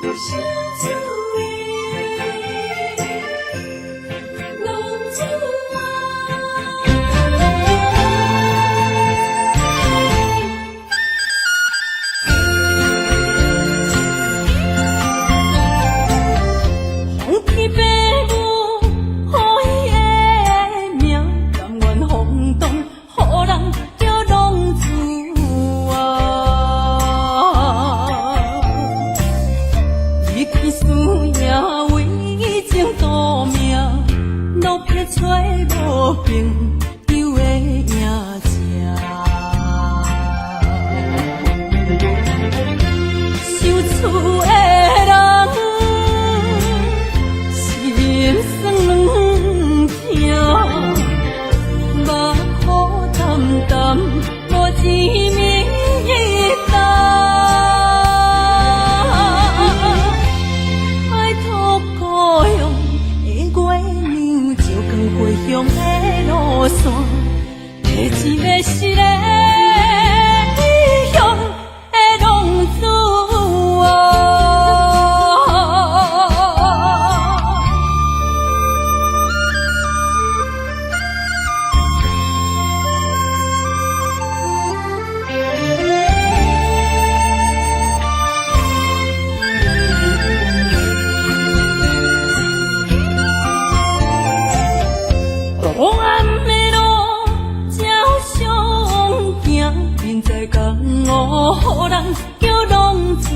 小厝的浪子皇天父母，予伊的命，甘愿放荡，予人叫浪子离开事业为情赌命，路撇找无朋友的影子。受厝的人心酸软痛，目苦淡淡无滋味重。爱托故乡的月娘，照光回乡的路线，提一个失个异乡的浪子黑暗的路，照常行，人在江湖，予人叫浪子父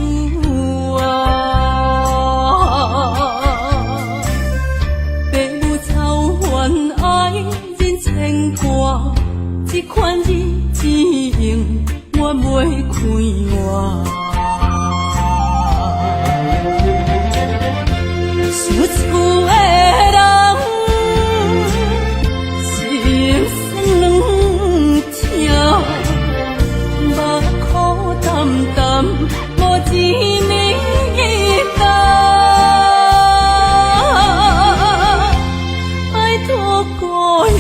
母操烦爱人牵挂，这款日子用我袂开换。受厝的人心酸软痛，目苦淡淡无滋味重。爱托故乡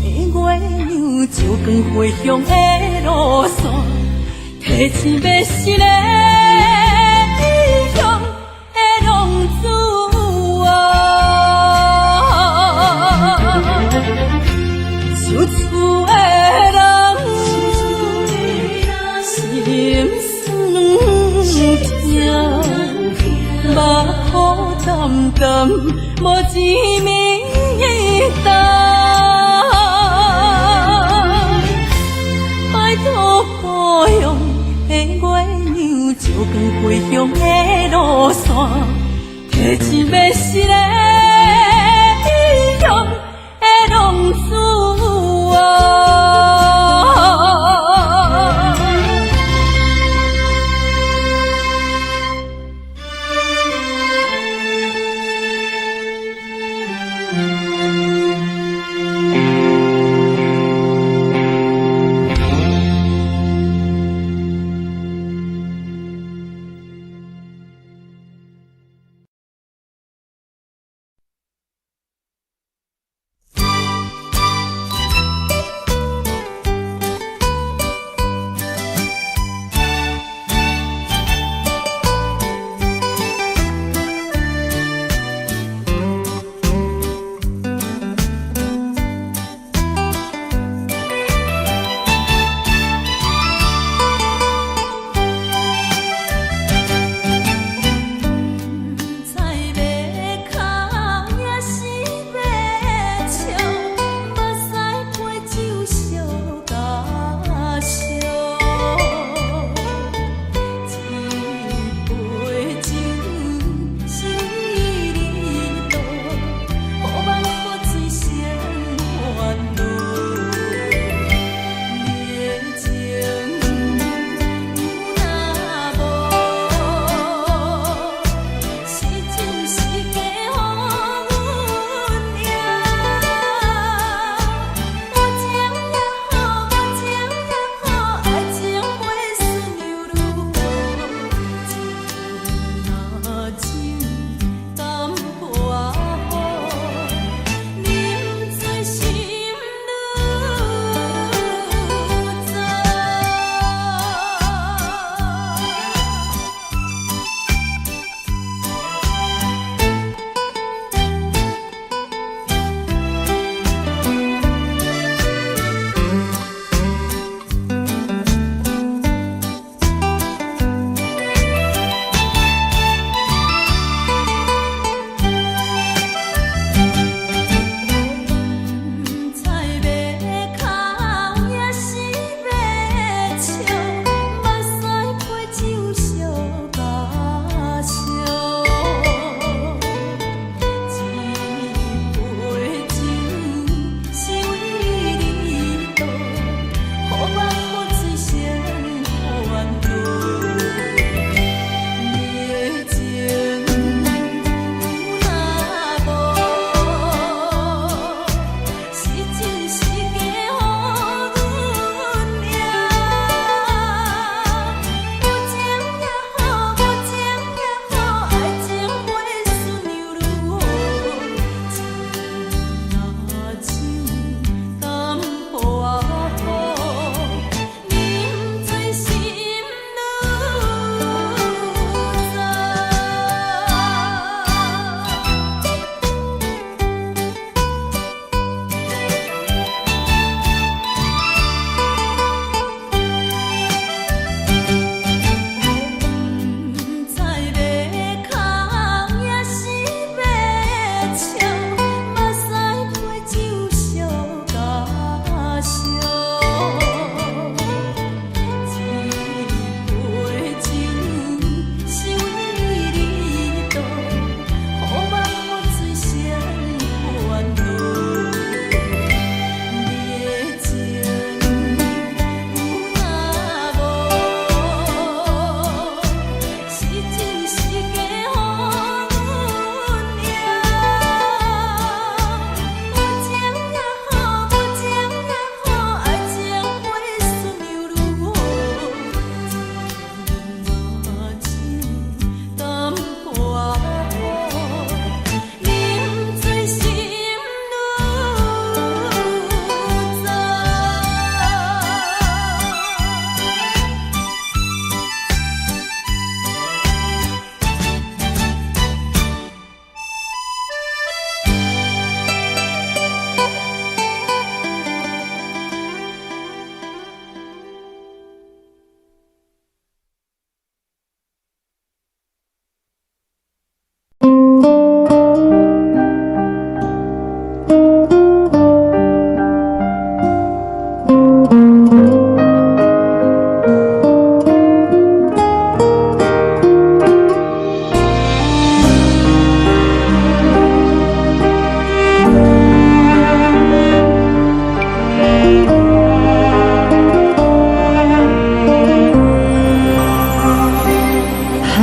的月娘，照光回乡的路线，提一个失个异乡的浪子受厝的人心酸痛，目苦淡淡无滋味重。爱托故乡的月娘，照光回乡的路线，提一个失个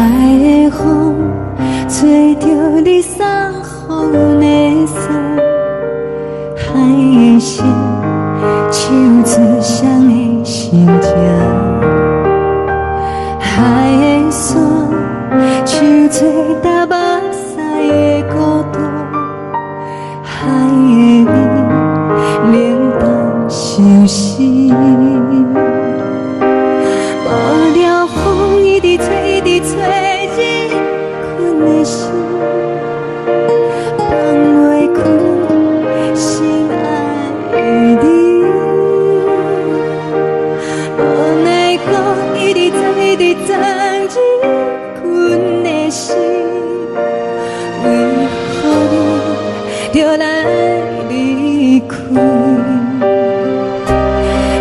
的风吹着你送予的伞，海的心唱出双的心情，海的山唱出踏目屎的孤单，海的味冷淡伤心。无聊风一直吹，一直吹，日困的心放袂开，心爱的你。无奈讲一直藏，一直藏，日困的心，为何你就来离开？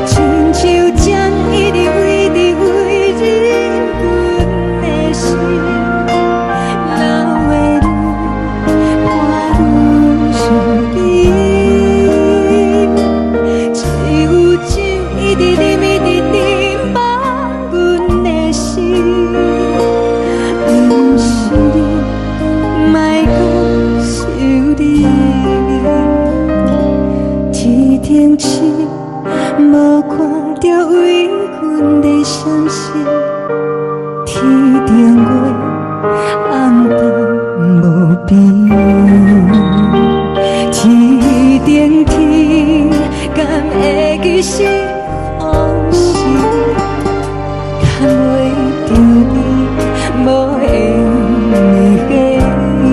亲像针一直为，一直为日阮的心，流的泪伴阮伤悲，只有酒一直啉，一直啉饱阮的心，不是你，莫讲想你。天顶星无看到为阮的伤心，天顶月暗淡无边，天顶天敢会记是往事，敢袂着你无缘的你。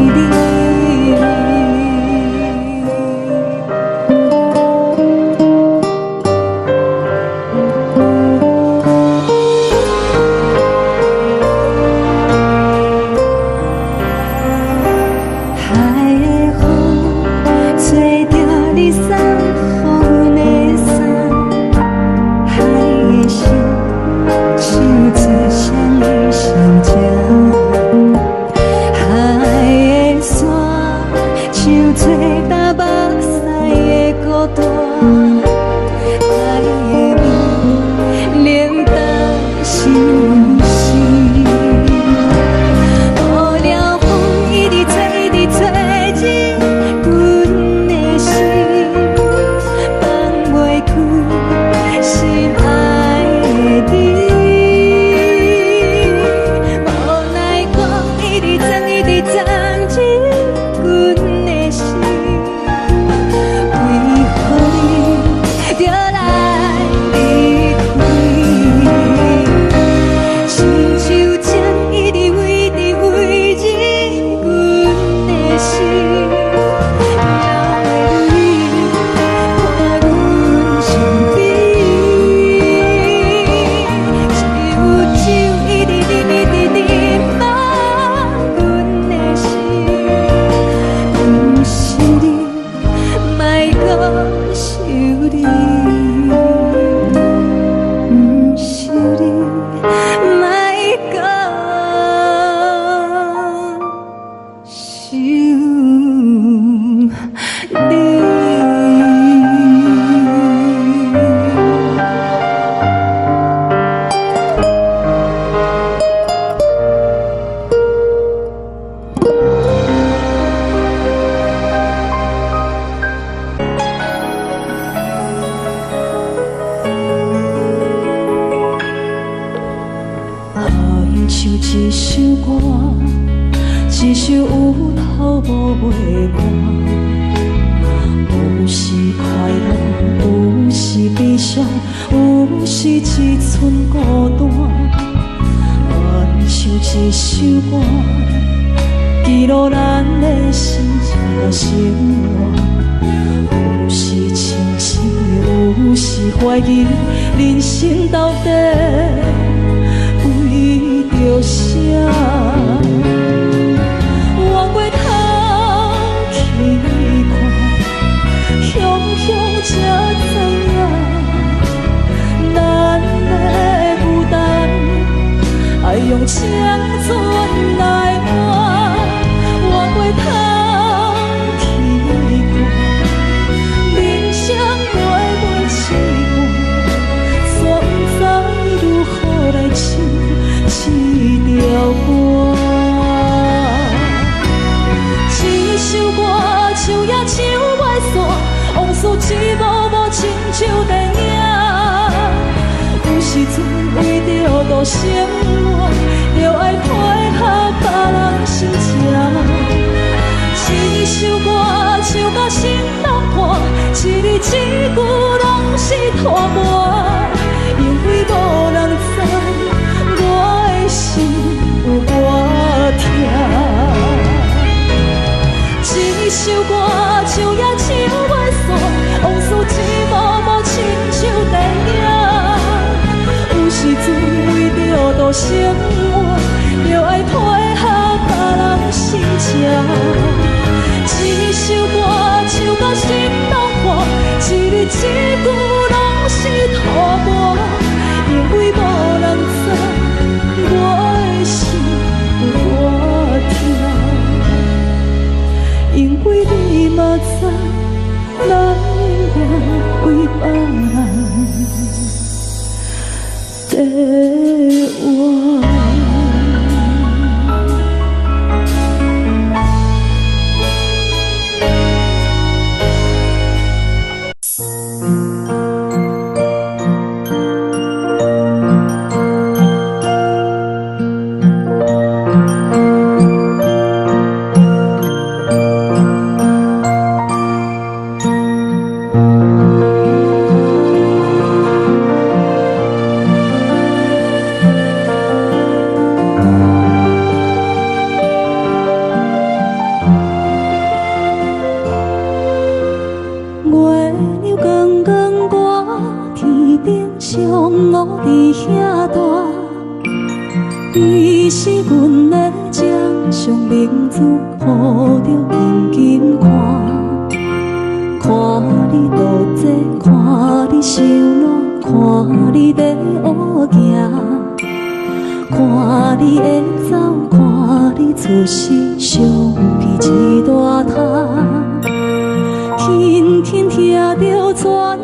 一首歌，一首有头无尾歌，有时快乐，有时悲伤，有时一寸孤单。唱一首歌，记录咱的心情生活，有时清醒，有时怀疑，人生到底为着啥？我过头去看，雄雄才知影，咱的负担爱用青春来换。我过头去看，人生月月一半，煞不知如何来唱一条歌。早来我为别人在我。月亮光光，我天顶上我伫遐大，你是阮的掌上明珠，抱着紧紧看，看你倒坐，看你受难，看你在学行，看你会走，看你出世，相片一大摊。轻轻听着船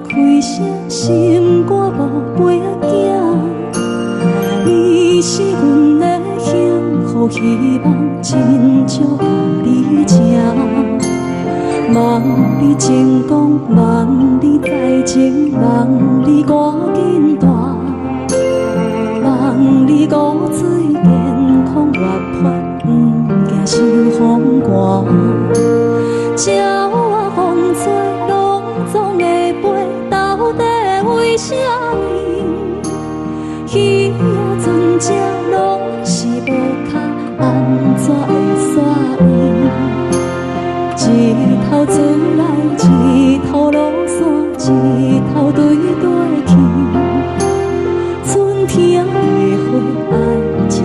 开声，心肝宝贝仔囝，你是阮的幸福希望，真少甲你请。望你成功，望你在前，望你赶紧大，望你骨髓健康活泼，不惊受风寒。鸟仔风吹，拢总会飞，到底为什么？鱼仔船只拢是无脚，安怎会煞伊？一头船来，一头落山，一头对对去。春天的花爱食的香，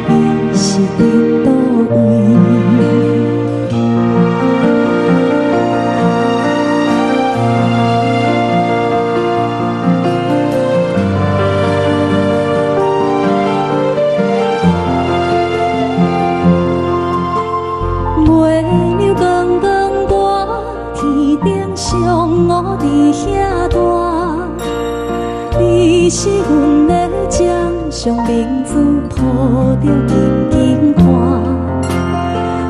伊是伫倒位？月亮光光，我天顶上我伫遐大，你是阮的掌上明珠，抱着紧紧看，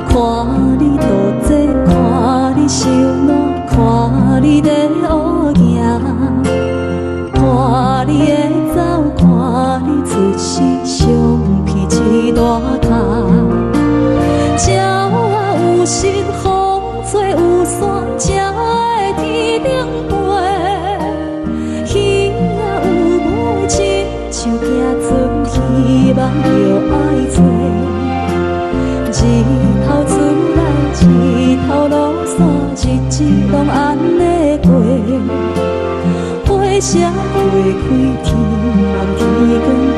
看你倒坐，看你受难，看你在学行，看你会走，看你出世，相片一大摊。有时风吹有伞，才会天顶飞。鱼仔有尾，亲像行船，希望着爱做。一头船来，一头落山，日子拢安尼过。花谢花开，天暗天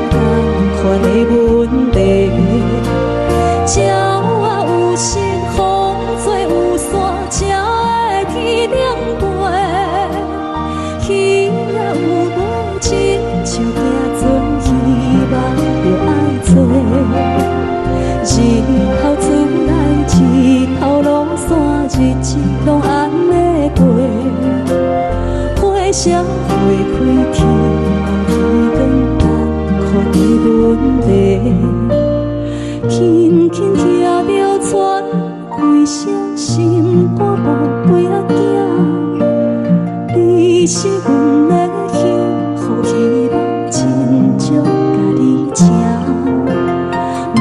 光，同款的问题。鸟仔有时风吹有伞，才会天顶飞。鱼仔有尾，亲像行船，希望着爱做。一头船来，一头落山，日子拢安尼过。花谢花开，天暗天光，同款的问题。轻轻听着船开声，心肝宝贝仔囝，你是阮的幸福希望，真少甲你请。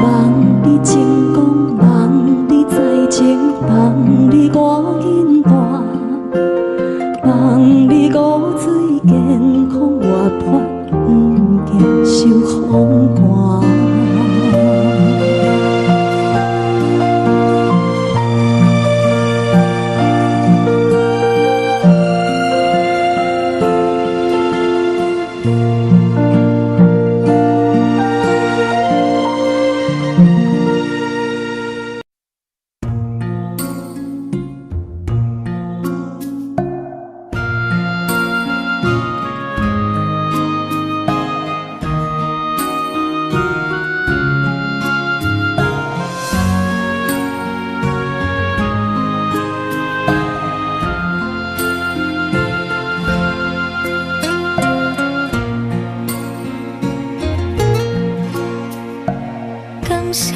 望你成功，望你在前，望你赶紧大，望你骨髓健康活泼，不惊受风寒。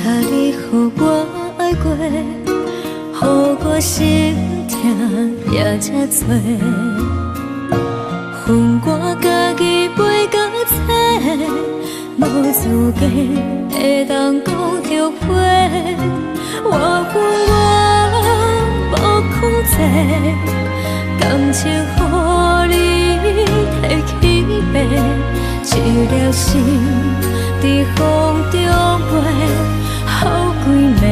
你予我爱过，予我心痛也这多，恨我家己袂到切，无资格会当讲后悔。我恨我无控制，感情予你摕去卖，一粒心在风中飞，好几暝。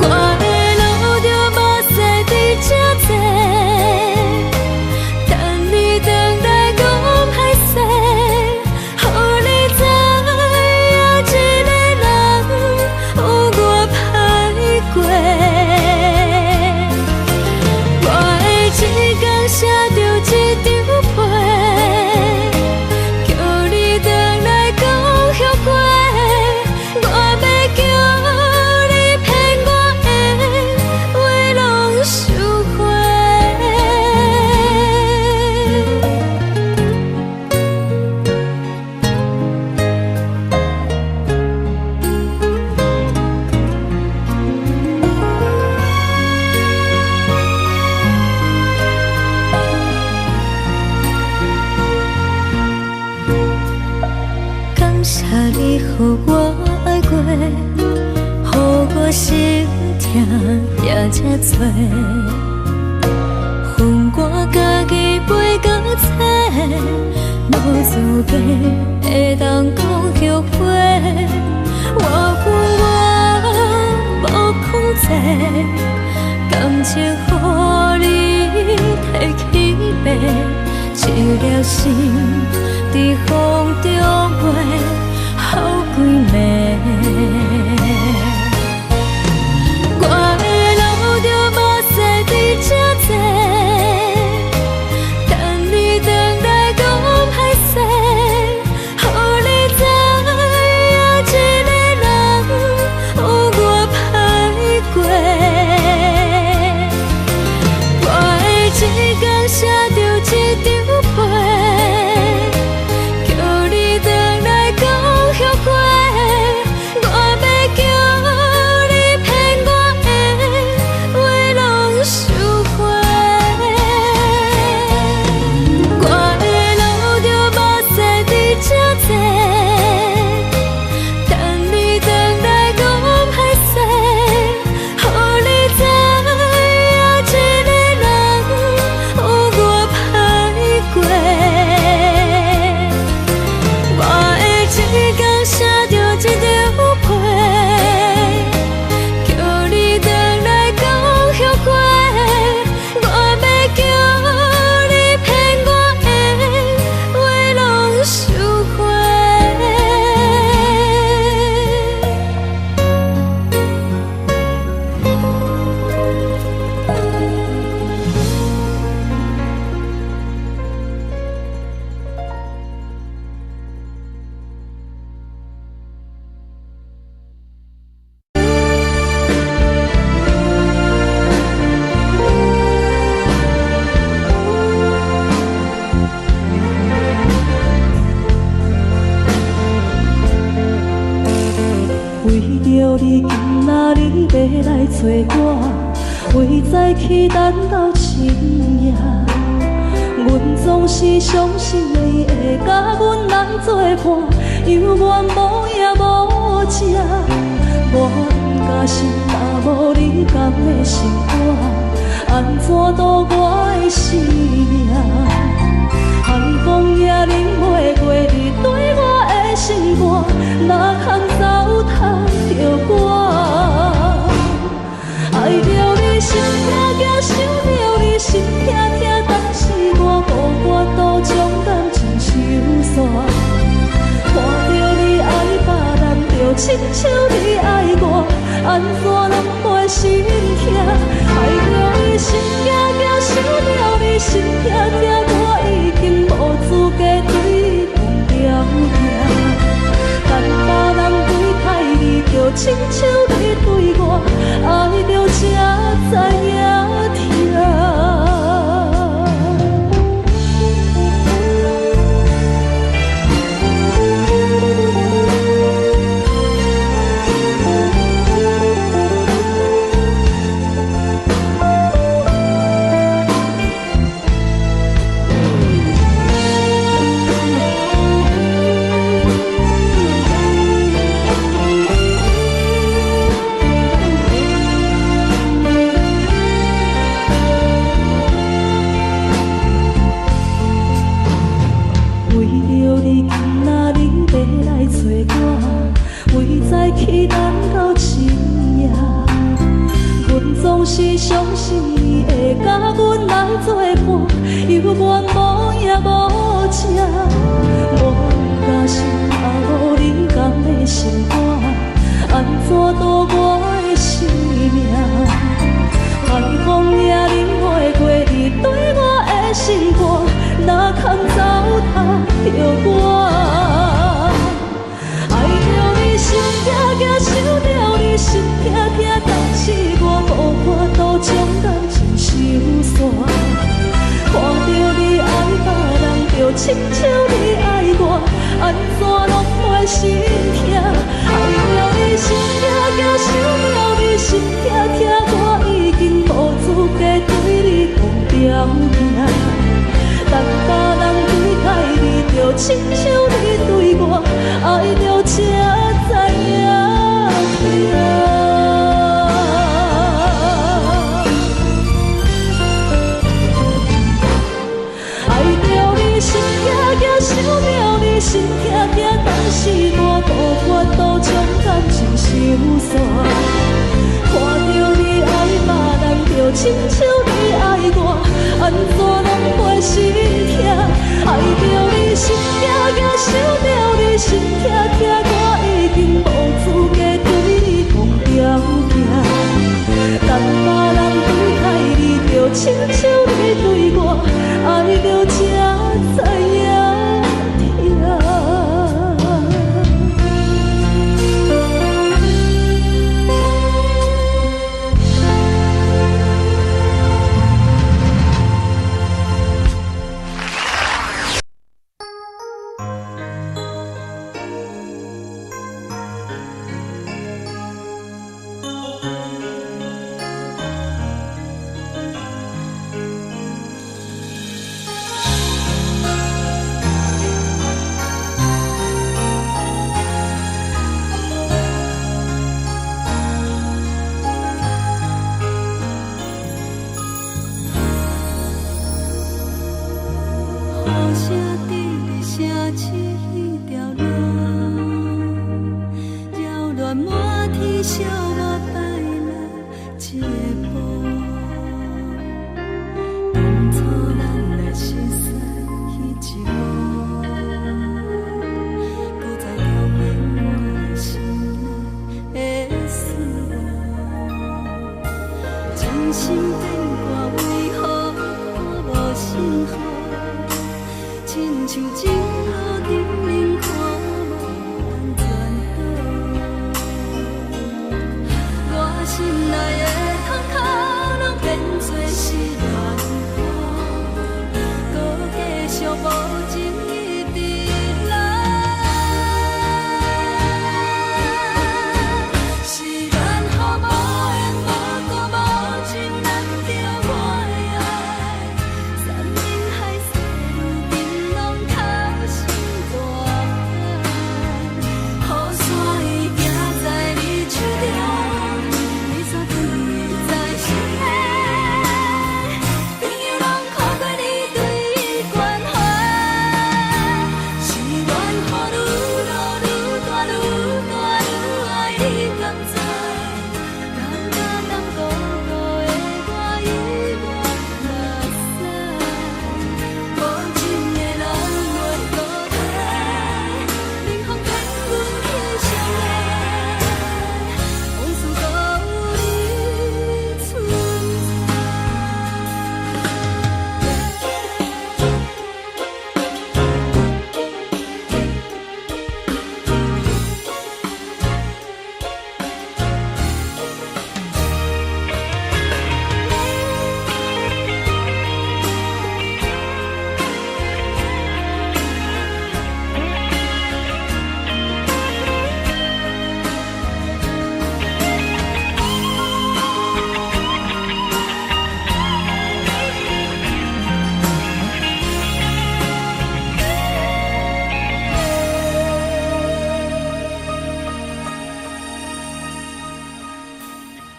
我的路着目屎伫这多，等你回来讲歹势，予你知影一个人有我歹过。我的一天写着一张被，叫你回来讲后悔。我要叫你骗我的话拢收回。感谢你予我爱过，予我心痛也这多，恨我家己袂到切，无资格会当讲后悔。我恨我无控制，感情予你摕去卖，一粒心在风中飞，好几暝。我的路着目屎伫这多，等你回来讲歹势，予你知影一个人有我歹过。我的一天写着一张被，叫你回来讲后悔。我要叫你骗我的话拢收回。我的路着目屎伫这多，等你回来讲歹势，予你知影一个人有我歹过。我的一天写着一张被，叫你回来讲后悔。我要叫你骗我的话拢收回。为着你今仔日要来找我，为早起等到深夜，阮总是相信你会甲阮来作伴，犹原无影无迹。我不甘心，若无你甘的心肝，安怎度我的生命？寒风也忍袂过你对我的心肝，哪通糟蹋着我？爱着你心痛痛，想着你心痛痛，但是我予我都将感情收煞。看着你爱别人，就亲像你爱我，安怎拢袂心痛？爱着你心惊惊，想着你心痛痛，我已经无资格对讲了行。但别人对待你，就亲像你对我，爱着才知影痛。去咱到深夜。阮总是相信你会甲阮来作伴，犹原无影无迹。我假心也无你甘的心肝，安怎度我的生命？寒风也忍袂过你对我的心肝，哪通糟蹋着我？爱着你心惊惊，想着你心痛痛，但是我无法度将感情收煞。看着你爱别人，就亲像你爱我，安怎拢袂心痛？爱着你心惊惊，想着你心痛痛，我已经无资格对你讲条件。但别人对待你，就亲像你对我，爱着才知影痛。爱着你心惊惊，想着你心痛痛，但是我无法度将感情收煞。看着你爱别人，就亲像你爱我，安怎拢袂心痛？爱着你心惊惊，想着你心痛痛，我已经无资格对你讲条件。但别人对待你，就亲像你对我，爱着才知影痛。雨声滴声起一条路，扰乱满天小我摆了一步。当初咱来熟悉彼一幕，搁再重演我心内的思念。真心变卦为何看无信号？亲像情路顶面看无人转倒，我心内的窗口拢变作是乱雨，搁继续无情一直来。是缘和无缘，无果无情，难着我的爱，山盟海誓如今拢掏心大海，雨伞已行在你手中，雨伞对你在心内，朋友拢看过你对伊关怀，是缘雨愈落愈大愈大愈爱你甘知，甘甲淡孤孤的我已无目屎，无情的人袂孤单，冷风骗阮去相恋，往事搁有你存在。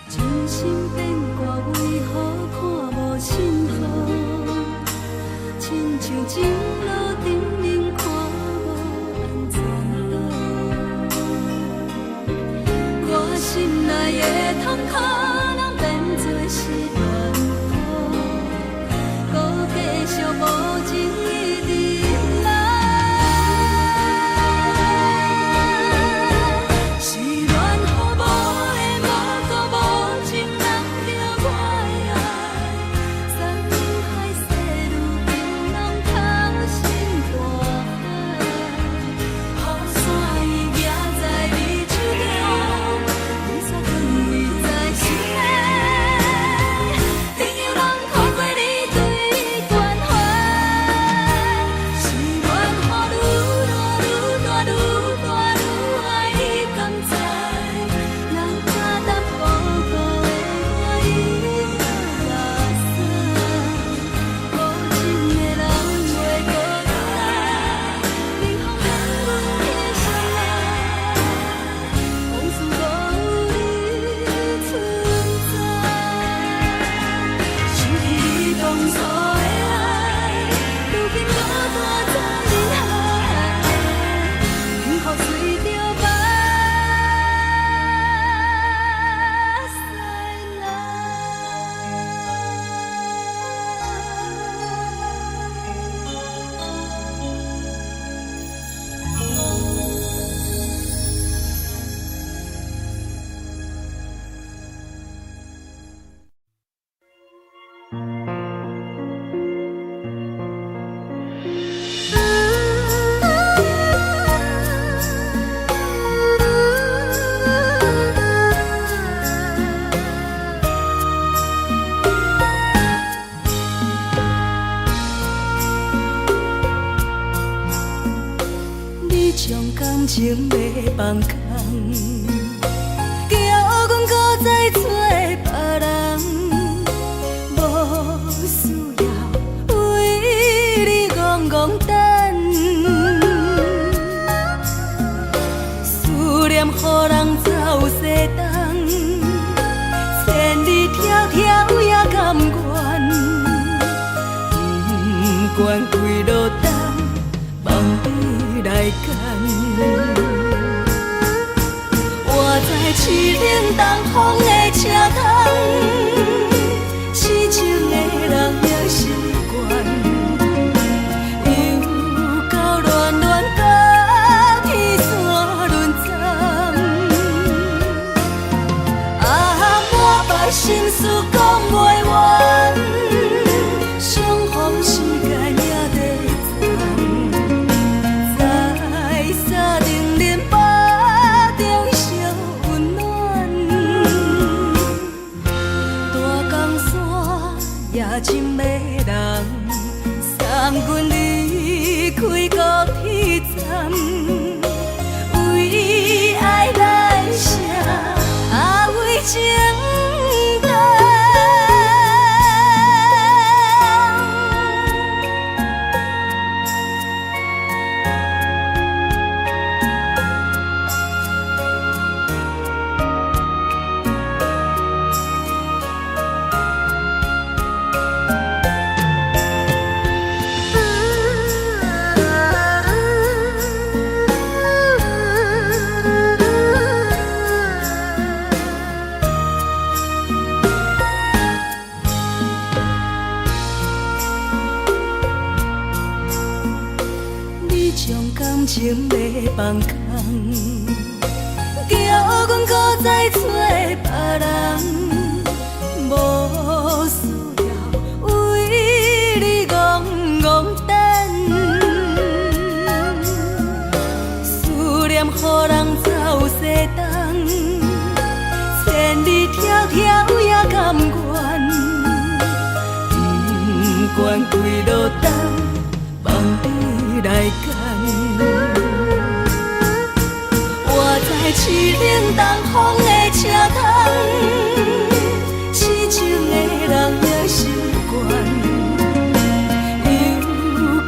真心变卦为何看无信号？亲像情路顶面看无人转倒，通可能变作是问号，搁继续无情一直来。是缘予无的无辜无情人着我的爱，山海誓如今拢透心大海，雨伞已行在你手中，雨伞更围在心内，朋友人靠过你对关怀，是缘予愈大愈大愈大愈爱你甘知，人假淡薄薄的我已落山，无情的人袂搁来，冷风冷阮的心内，往事无你存在，想起你当初的爱，如今孤单在人海，幸福随着目屎你将感情要放空，叫阮搁再找别人，无需要为你戆戆等，思念予人走西东，千里迢迢也甘愿，不管几落冬，梦比来干。我在凄冷东风的车窗，痴情的人也习惯，又到恋恋甲天山沦陷。满腹心事讲袂完，相逢时间也在在沙定林巴中烧温暖，大江山夜深的人，送阮离开高铁站，为爱来写为情长。感情要放空，叫阮搁再找别人，无需要为你戆戆等，思念予人走西东，千里迢迢也甘愿，不管几落冬，梦比来干。我在凄冷东风的车窗，痴情的人也习惯，又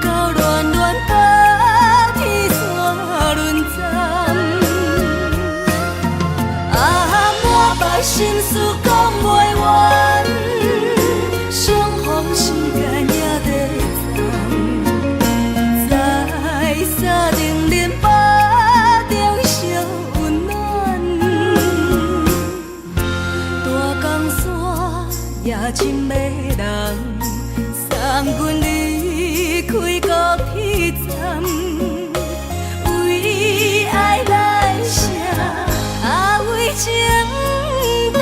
到恋恋甲天山沦陷。满腹心事讲袂完，相逢时间也在在沙定林巴中烧温暖，深的人，送阮离开高铁站，为爱来生，为情等。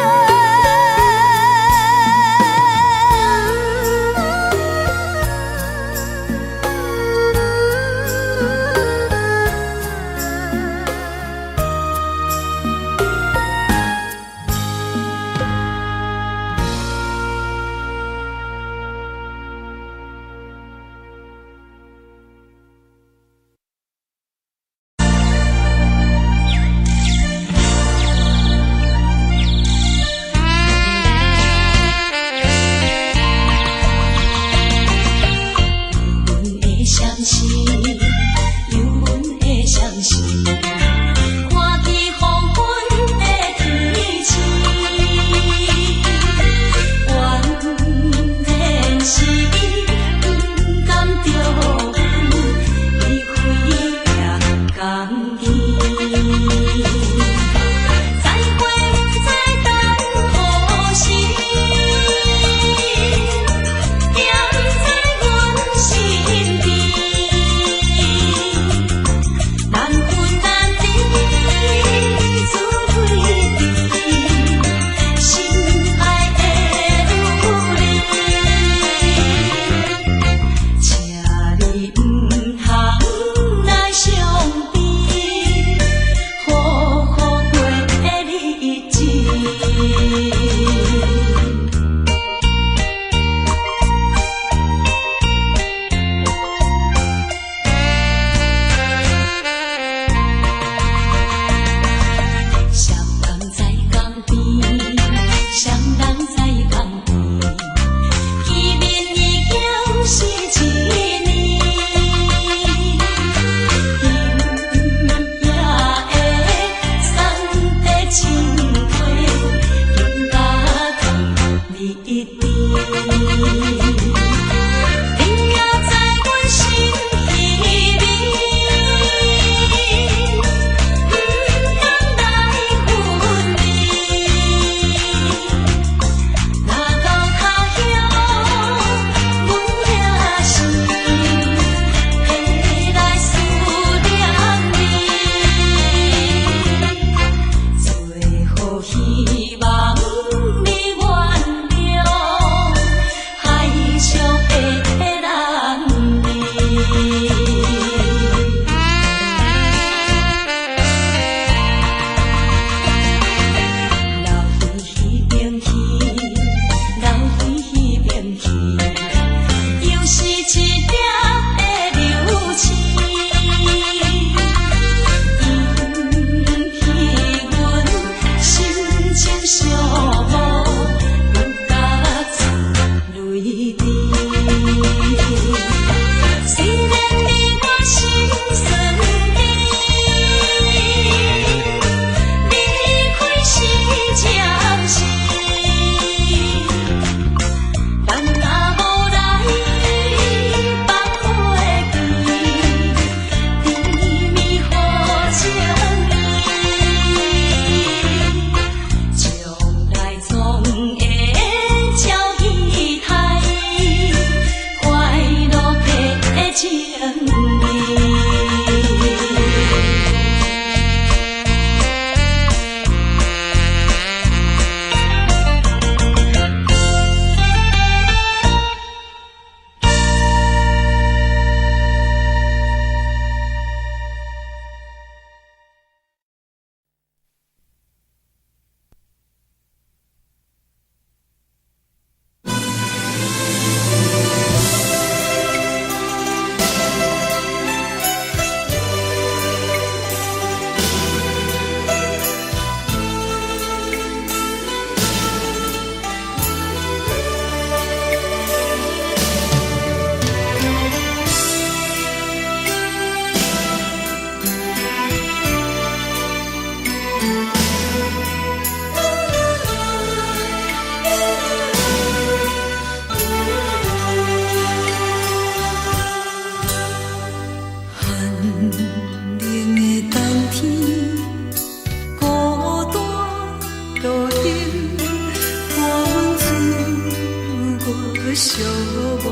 寂寞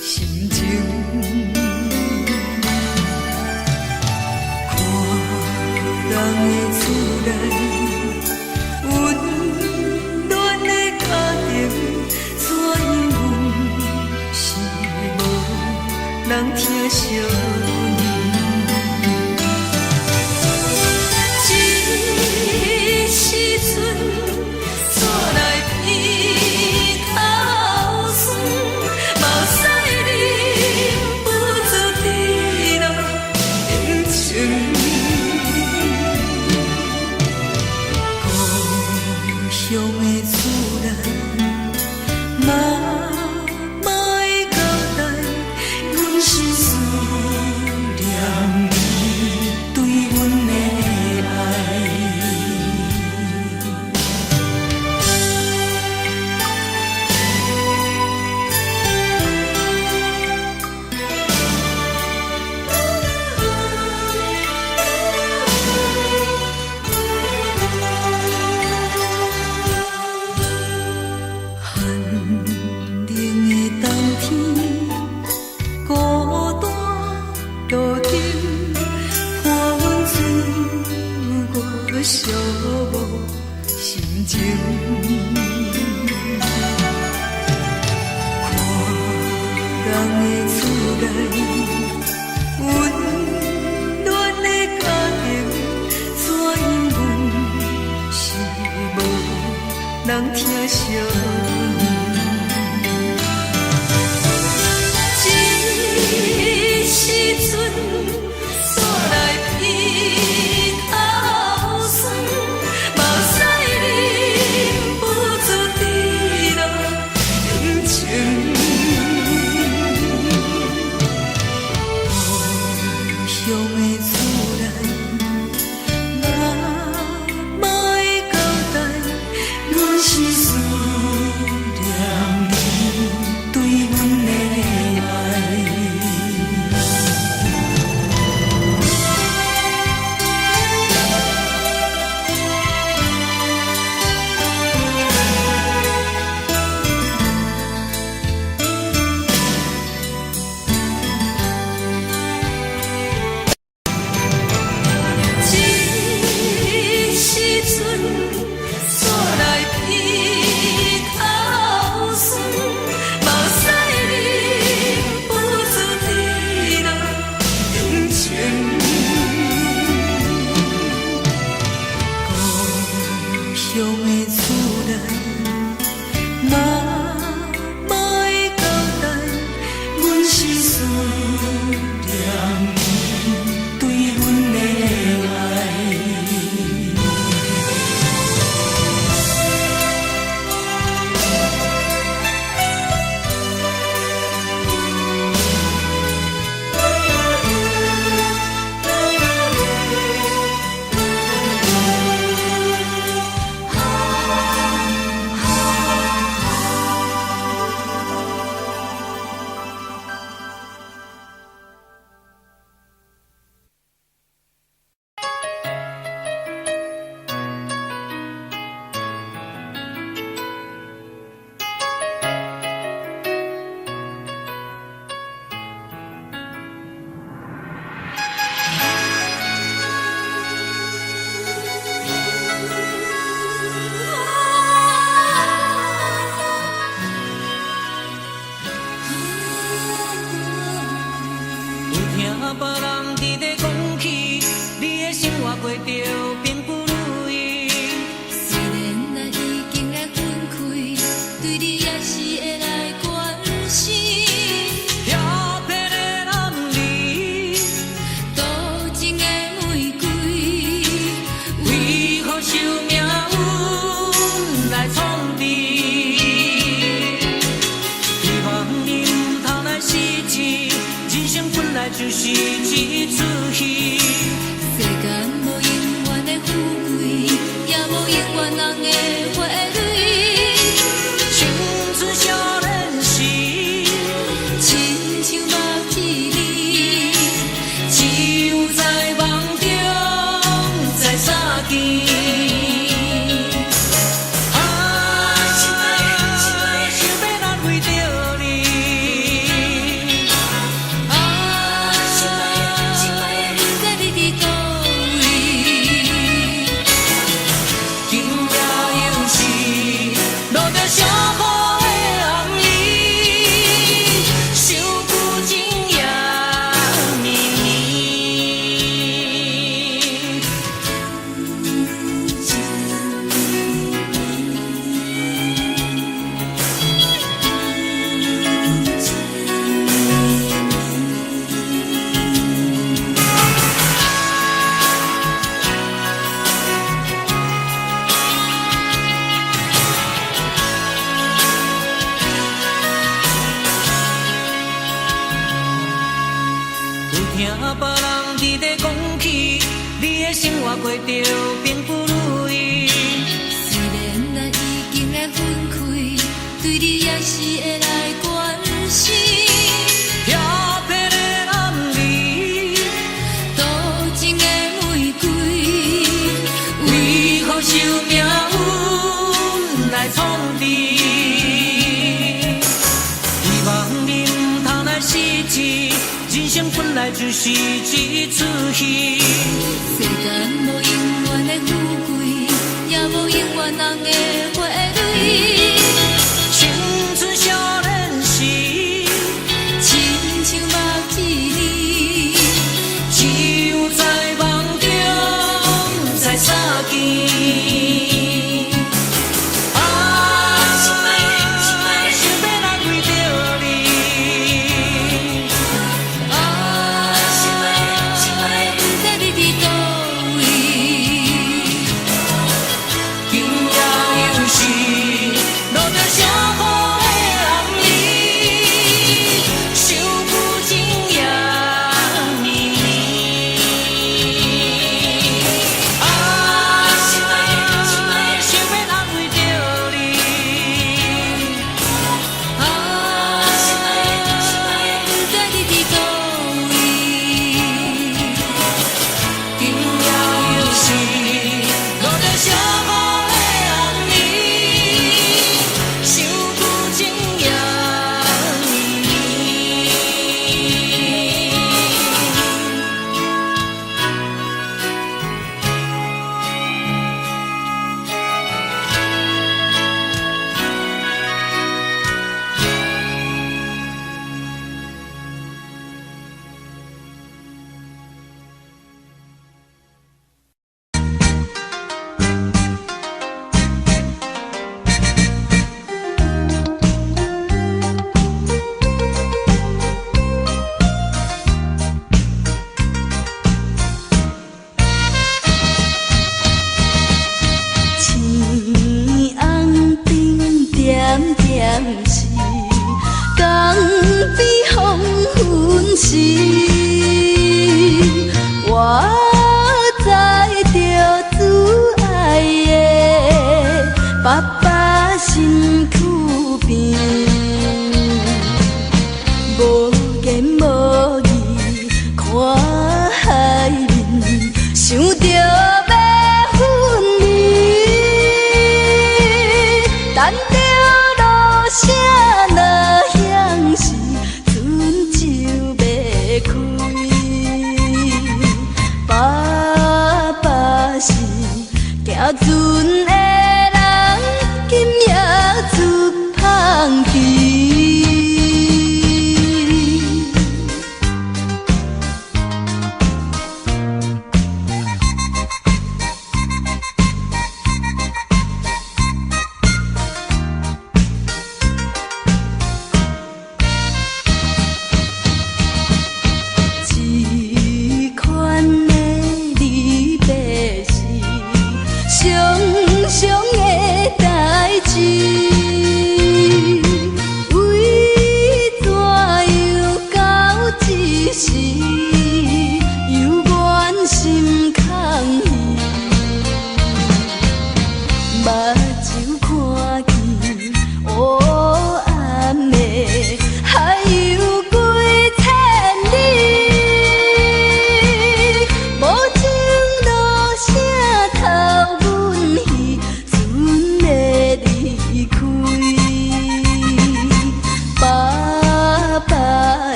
心情。看人的厝内温暖的家庭，怎因阮是无人疼惜？寂寞心情，看人的厝内温暖的家庭，怎因阮是无人疼惜？一时阵煞来鼻头酸。听别人伫咧讲起，你的生活过着并不如意。虽然咱已经会分开，对你也是会来关心。漂泊的男儿，多情的玫瑰，为何受命运来创治？希望你唔通来失志，人生本来就是一出戏。世间无永远的富贵，也无永远人的花蕊。青春少年时，亲像目睭里，只有在梦中才相见。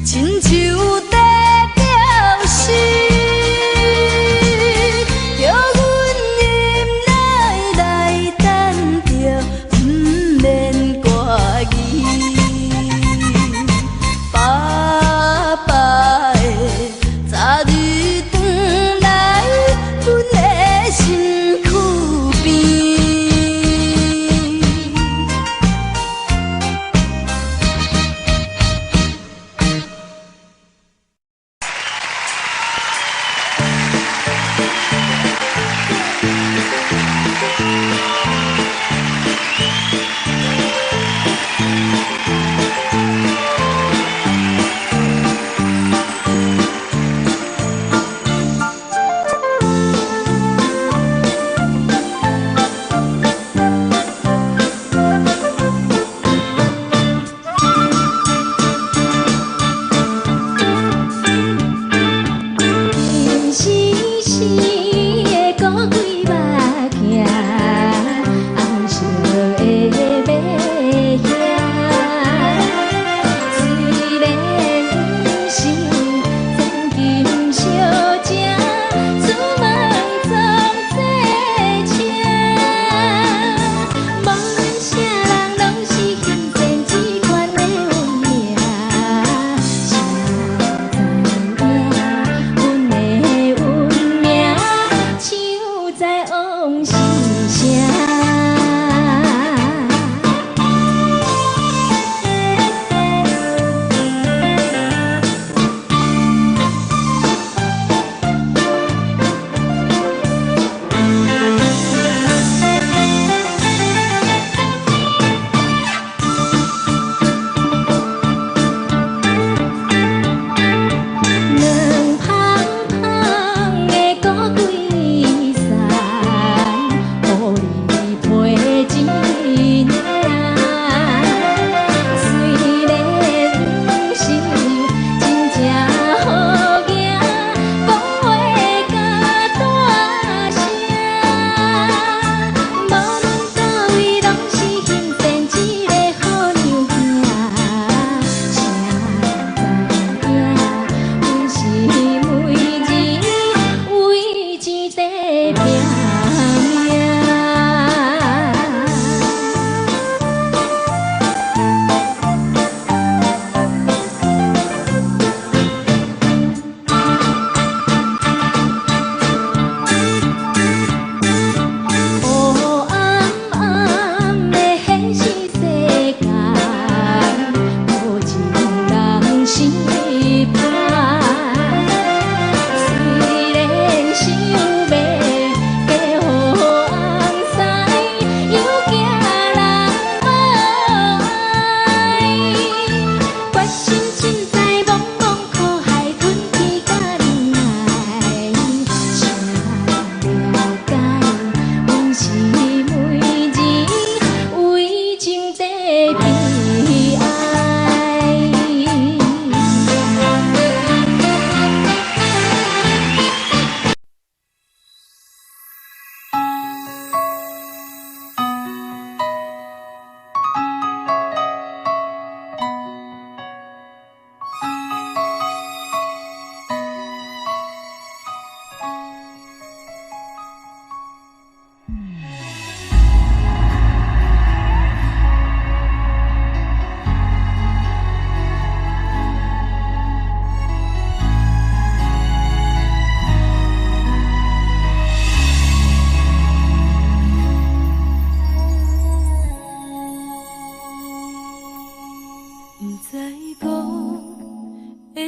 亲像在调戏，着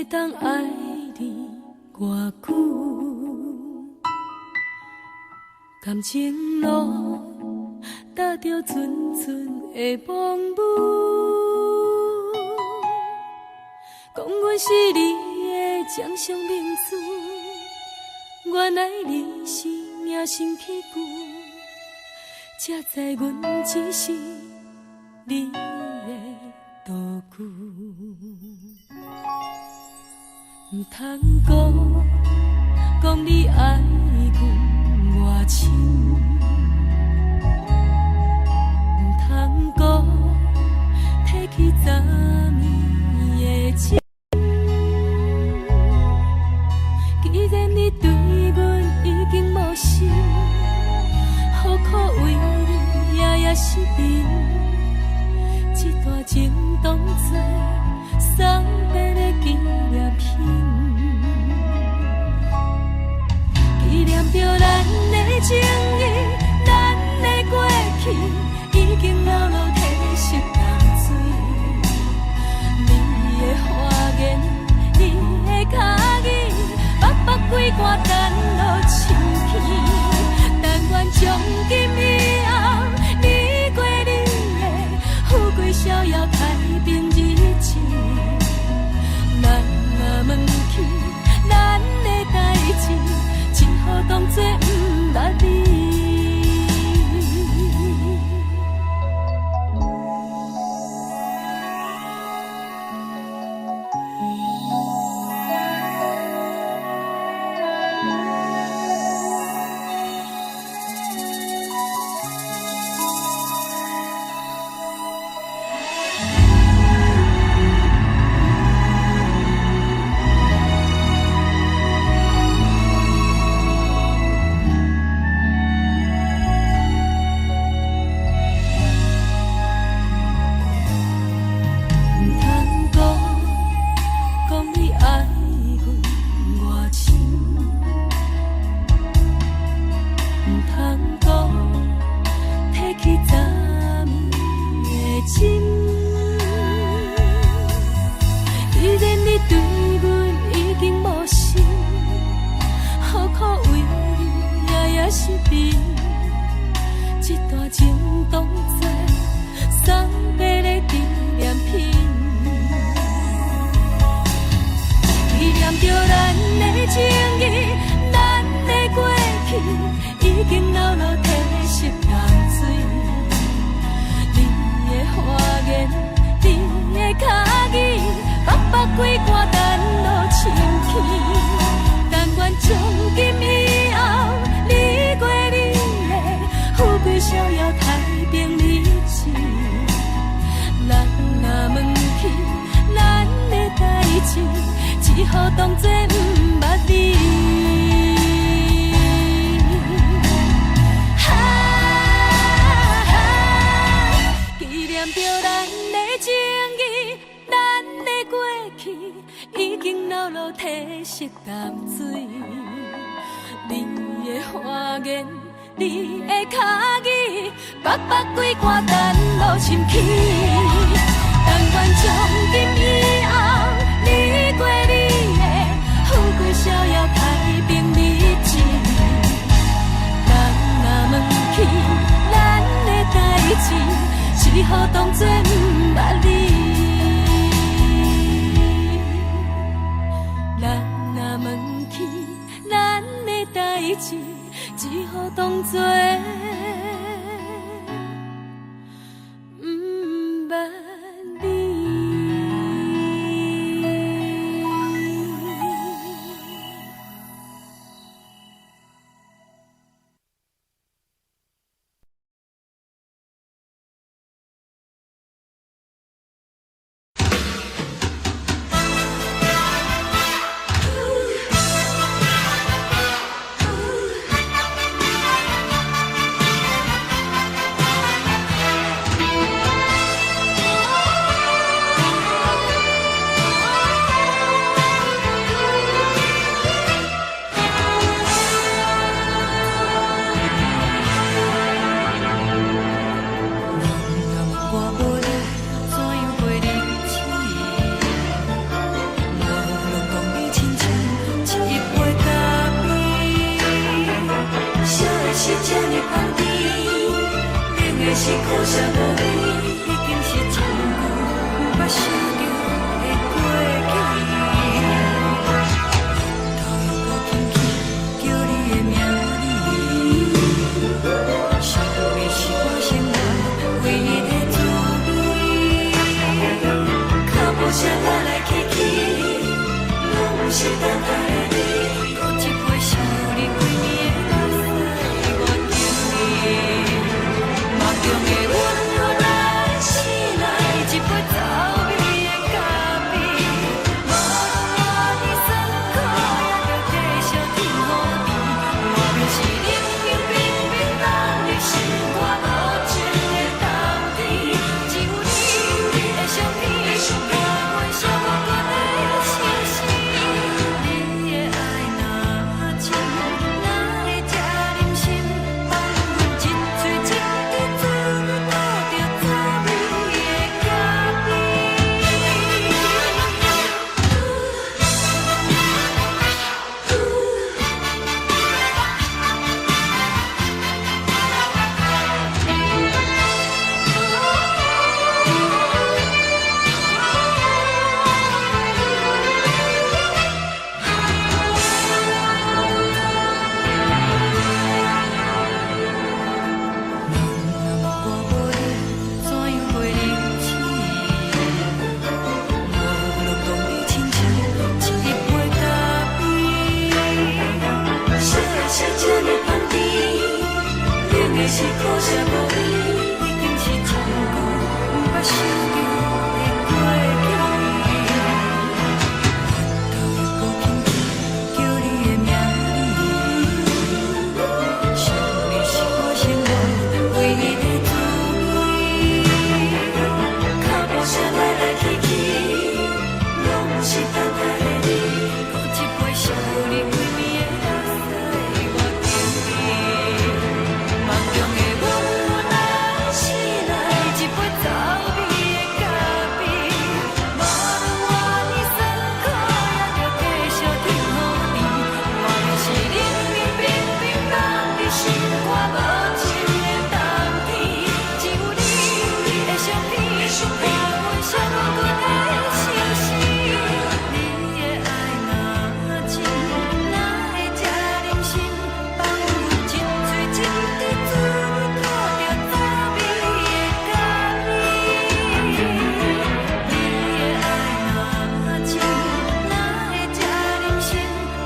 当爱你偌久？感情路踏着纯纯的风舞，讲阮是你的掌上明珠，原来你是命生起句，才知阮只是你的道具。唔通讲你爱阮偌深，唔通讲提起昨暝的情。既然你对阮已经无心，何苦为你夜夜失眠？这段情当作送别的纪念品。纪念着咱的情谊，咱的过去，已经牢牢褪色淡水。你的花言，你的脚语，默默几挂等落深去。但愿从今以后，你过你的富贵逍遥太平日子。咱若问起咱的代志，只好当作不捌你。只好当作不捌你。纪念着咱的情谊，咱的过去已经牢牢褪色淡水。你的花言，你的脚语，默默几挂等落深去。但愿从今以后，你过你的富贵逍遥太平日子。咱若问起咱的代志，只好当作不捌你。咱若问起咱的代志，只好当作是苦涩无味，已经是一句无法想着的过去。头又搁轻轻叫你的名字，想的是我生活唯一的滋味。脚步声来来去去，拢不是等待的你，搁一杯烧你几年的目屎，我等你。梦中的阮何来醒来，一杯走味的咖啡，无论我的酸苦，也着继续甜予你。我就是冷冷冰冰冷的心肝，无情的冬天，只有你的相片，我袂寂寞过的心事。你的爱若真，哪会这忍心放阮一嘴一滴珠，倒着滋味的咖啡。是苦涩无味，已经是一句无法想着的过去。头又搁轻轻叫你的名字，想你是我生活唯一的滋味。脚步声来来去去，拢不是等待的你，搁一杯烧你几暝的目屎，我等你。梦中的阮何来醒来，一杯走味的咖啡，无论我的酸苦，也着继续甜予你。我就是冷冷冰冰冷的心肝，无情的冬天，只有你的相片，陪阮寂寞过的心事。你的爱若真，哪会这忍心放阮一嘴一滴珠，倒着滋味的咖啡。你的爱若真，哪会这忍心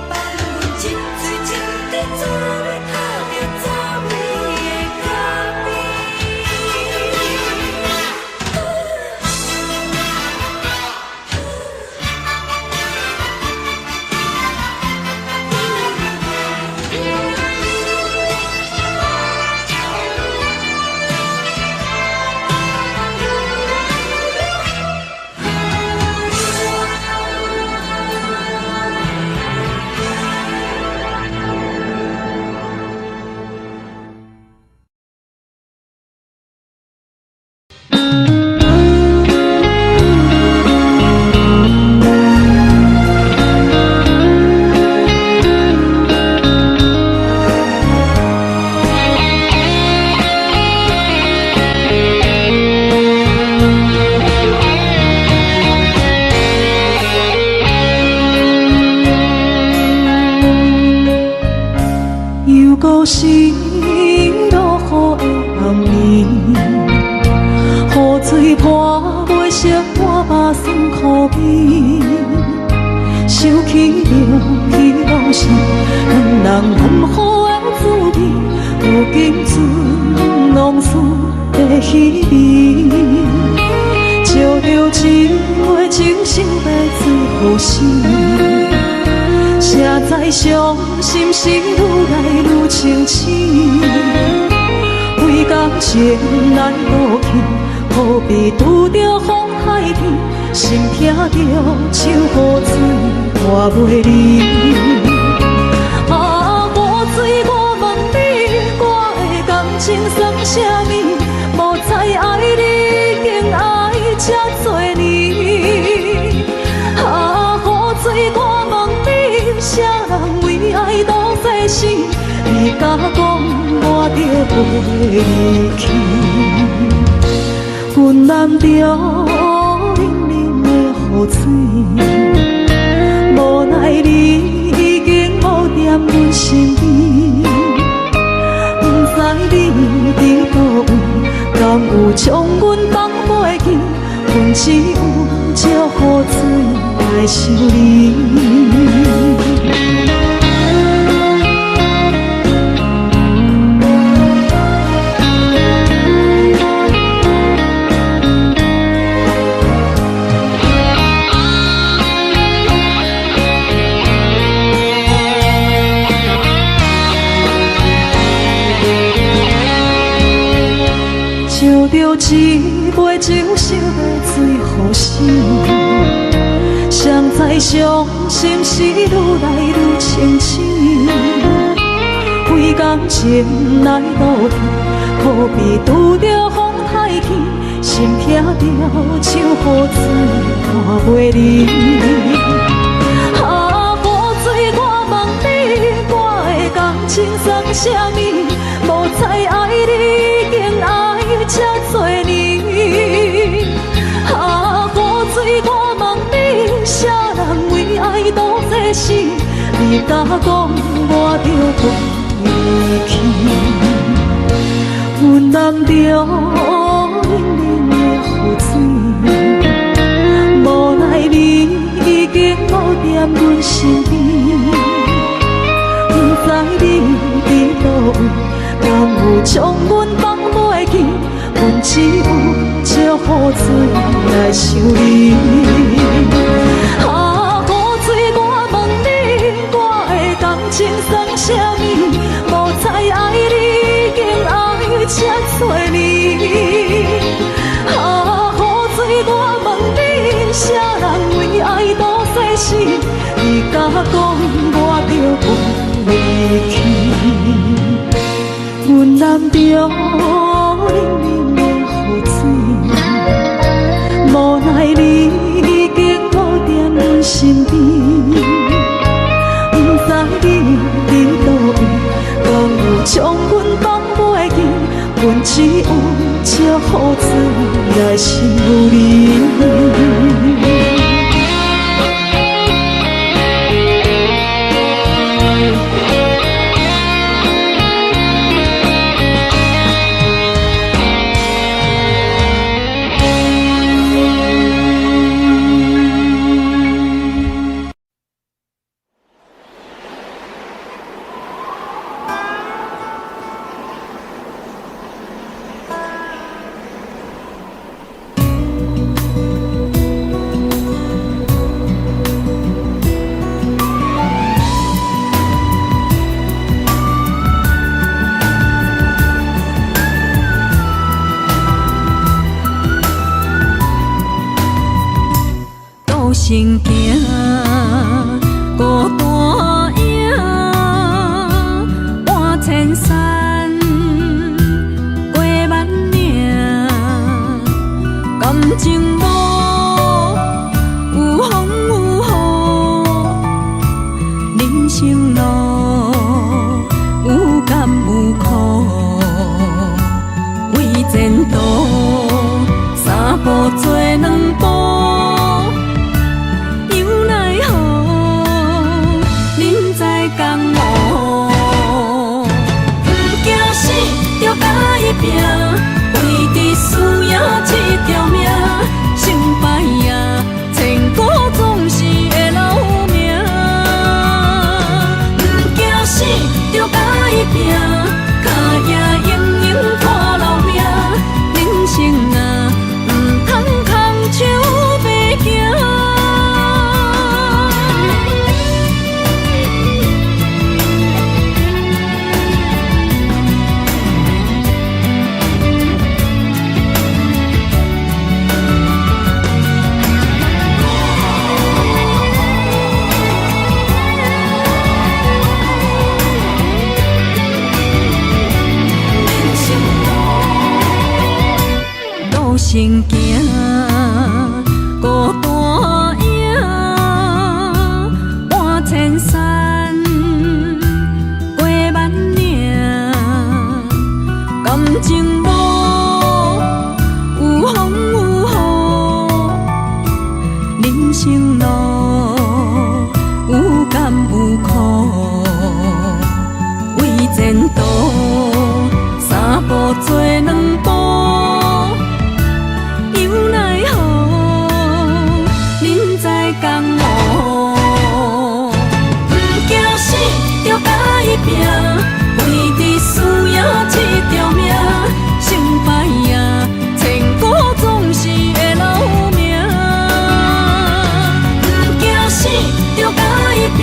放阮一嘴一滴珠，倒着滋味的咖啡。又搁是落雨的暗暝，雨水泼袂熄我目酸苦味，想起了彼拢是咱人暗好的滋味，如今存拢输的稀微，照着一月情深白水予死。谁知伤心事愈来愈清醒，为感情来落去，何必拄着风海天，心痛着手雨水拖袂离。啊，雨水，我问你，我的感情算啥物？无知爱你，竟爱这多年。啊，雨水，我问你，啥人为爱赌世事？你敢讲我着袂离去？阮淋着冷冷的雨水，无奈你已经无踮阮身边，不知你伫倒位，敢有将阮放袂记？阮只有借雨水来想你。烧着一杯酒，烧要醉予醒。谁知伤心事愈来愈清醒，为感情来倒去，可比拄着风太轻，心痛着像雨水看袂离。啊，雨水，我问你，我的感情算啥物？无再爱你，已经爱这多年。啊，雨水，我问你，啥人为爱赌这死？你甲讲我着离去，阮淋着冷冷的雨水，无奈你已经无踮阮身边，不知你伫倒位，敢有将阮放袂记？阮只有借雨水来想你。啊，雨水，我问你，我的感情算啥物？无再爱你，已经爱这多年。啊，雨水，我问你，啥人为爱赌这死？你甲讲我着离去，阮淋着冷冷的雨水，无奈你已经无踮阮身边，不知你伫倒位，敢有将阮放袂记？阮只有借雨水来想你。行行，孤单影，半千山，过万岭，感情路有风有雨，人生路有甘有苦，为前途三步做两步。拼，为伫输赢这条命，成败也千古总是会留名。不惊死，着甲伊拼，脚也硬硬拖老命。人生啊，不通空手白行。生路有甘有苦，为前途三步做两步，又奈何人在江湖，不惊死就甲伊拼，为伫需要这条命，成败赢千古总是会留名，不惊死就甲伊拼，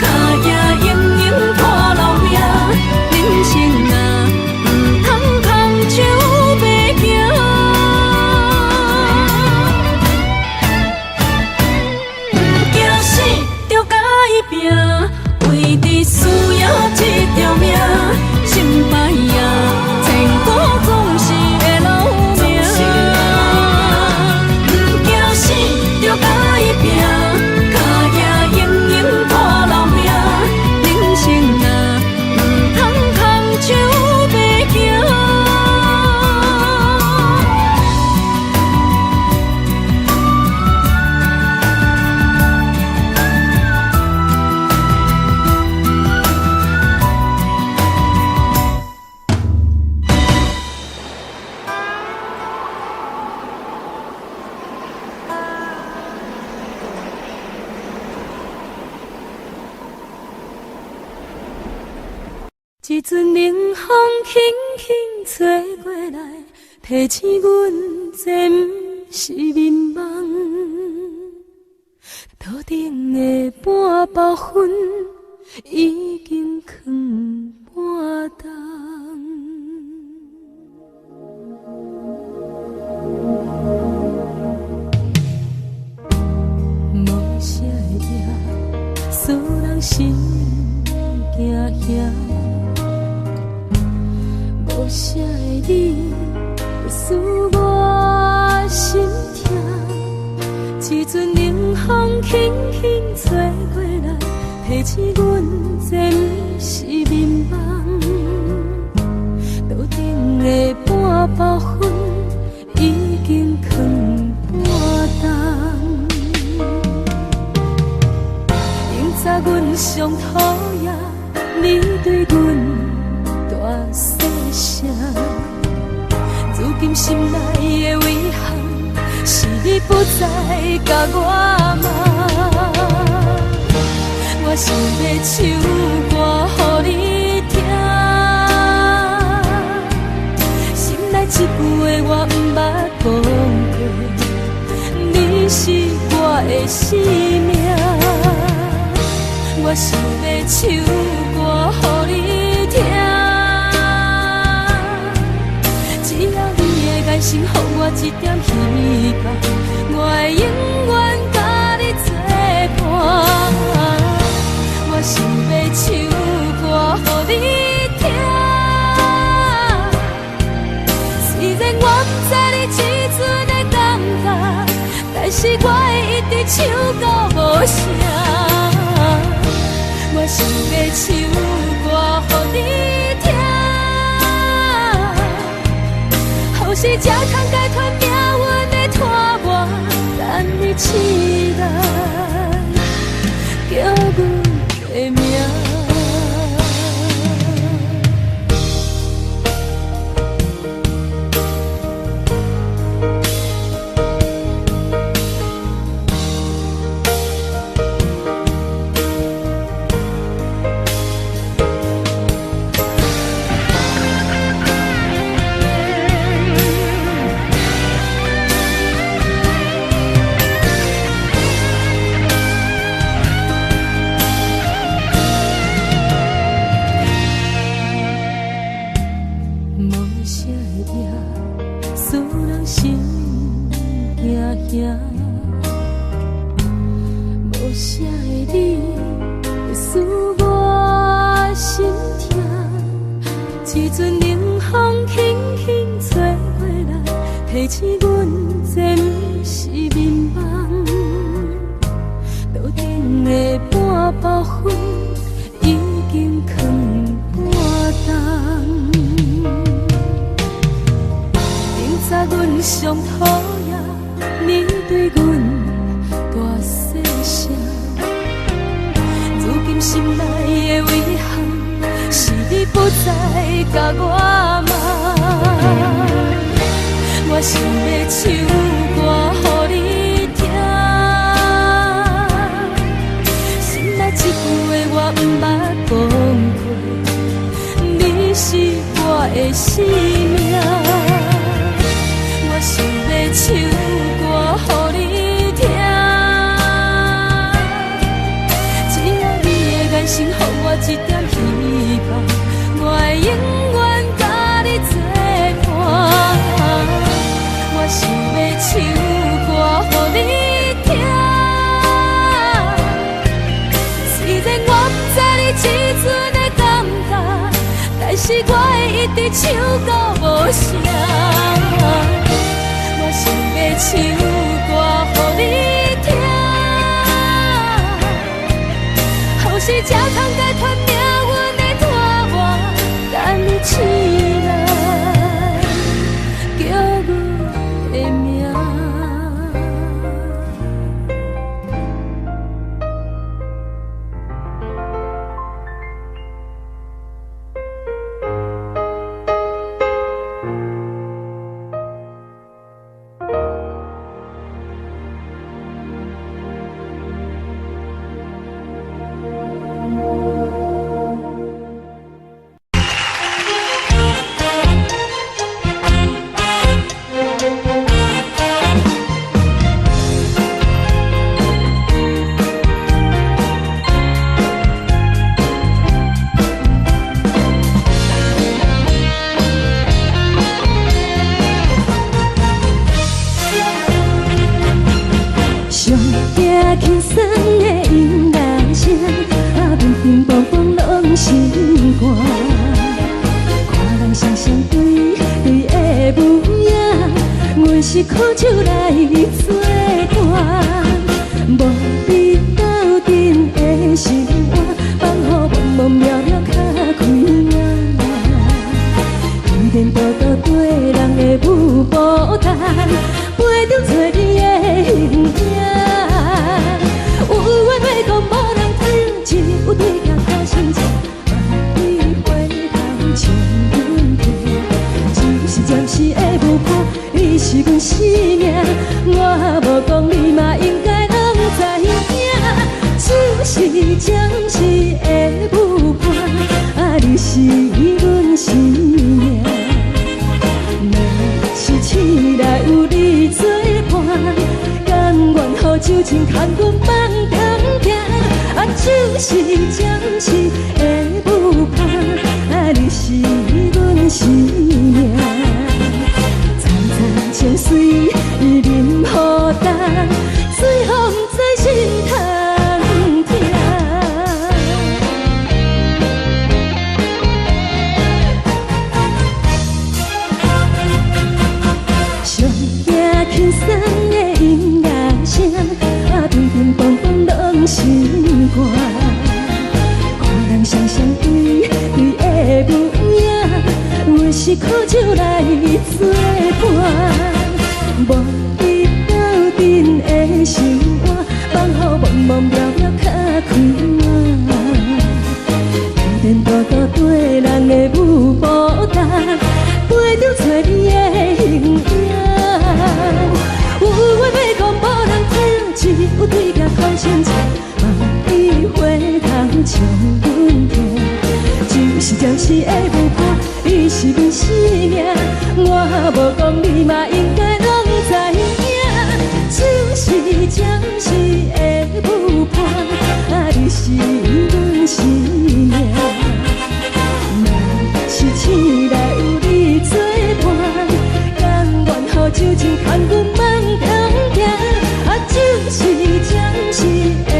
脚也永永拖留名，人生啊不通空手白行，不惊死就甲伊拼，为伫需要这条命，成败赢千古总是会留名，不惊死就甲伊拼，脚也永永拖留名，人生啊不通空手白行。一阵冷风轻轻吹过来，提醒阮这不是眠梦。头顶的半包云已经藏半冬。无声的夜，使人心惊惊。无声的你，使我心痛。一阵冷风轻轻吹过来，提醒阮这不是眠梦。头顶的半包云已经藏半冬。明早阮上讨厌你对阮大细声，如今心内的遗憾，是你不再甲我骂。我想要唱歌予你听，心内一句话我不捌讲过，你是我的生命。我想要唱歌予你听，只要你会爱心，予我一点希望，我会永远甲你作伴。我想要唱歌予你听，虽然我不知你这阵的感觉，但是我会一直唱到无声。我想要唱歌予你听，后世才通解脱命运的拖磨，等你起来叫阮的名。无声的你，会使我心痛。一阵冷风轻轻吹过来，提醒阮这不是眠梦。头顶的半包云已经藏半冬。明早阮上讨厌你对阮大甲我骂。我想要唱歌予你听，心内一句话我毋捌讲过，你是我的生命。我想要唱歌予你听，只要你的眼神予我一点希望，我会永远甲你作伴。我想要唱歌予你听，虽然我不知你这阵的感觉，但是我会一直唱到无声。我想要唱歌予你听，后世才通解脱命运的拖磨，等你醒来叫我的名。轻松的音乐声，平平淡淡拢心肝。看人双双对的模样，阮是苦酒来作伴。无你斗阵的生活，放予茫茫渺渺较开眼。颠颠倒倒对人的舞步弹，陪着做你的形影。有话要讲，无人听，只有对镜头心情，万里回头唱阮听。就是暂时的舞伴，你是阮生命，我无讲你嘛应该拢知影。就是暂时的舞伴，你是阮生命。若是醒来有你作伴，甘愿予酒精牵阮放通行，就是暂时的舞伴，你是阮生命。层层情水任予担，最后不知心通听。上行轻松的音乐声，平平淡淡拢心肝。看人双双对的模样，阮是苦酒来作伴。无你斗阵的生活，放予茫茫渺渺较开眼。颠颠倒倒对人的舞步弹，陪着做你的形影。有话要讲，无人听，只有对镜头心情，万里回头唱阮听。就是暂时的舞伴，你是阮生命，我无讲你嘛应该拢知影。就是暂时的舞伴，你是阮生命。若是醒来有你作伴，甘愿予酒精牵阮放通行，就是暂时的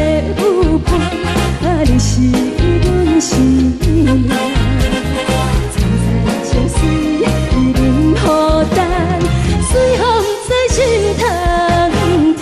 舞伴，你是阮生命。层层情水任予担，最后不知心通听。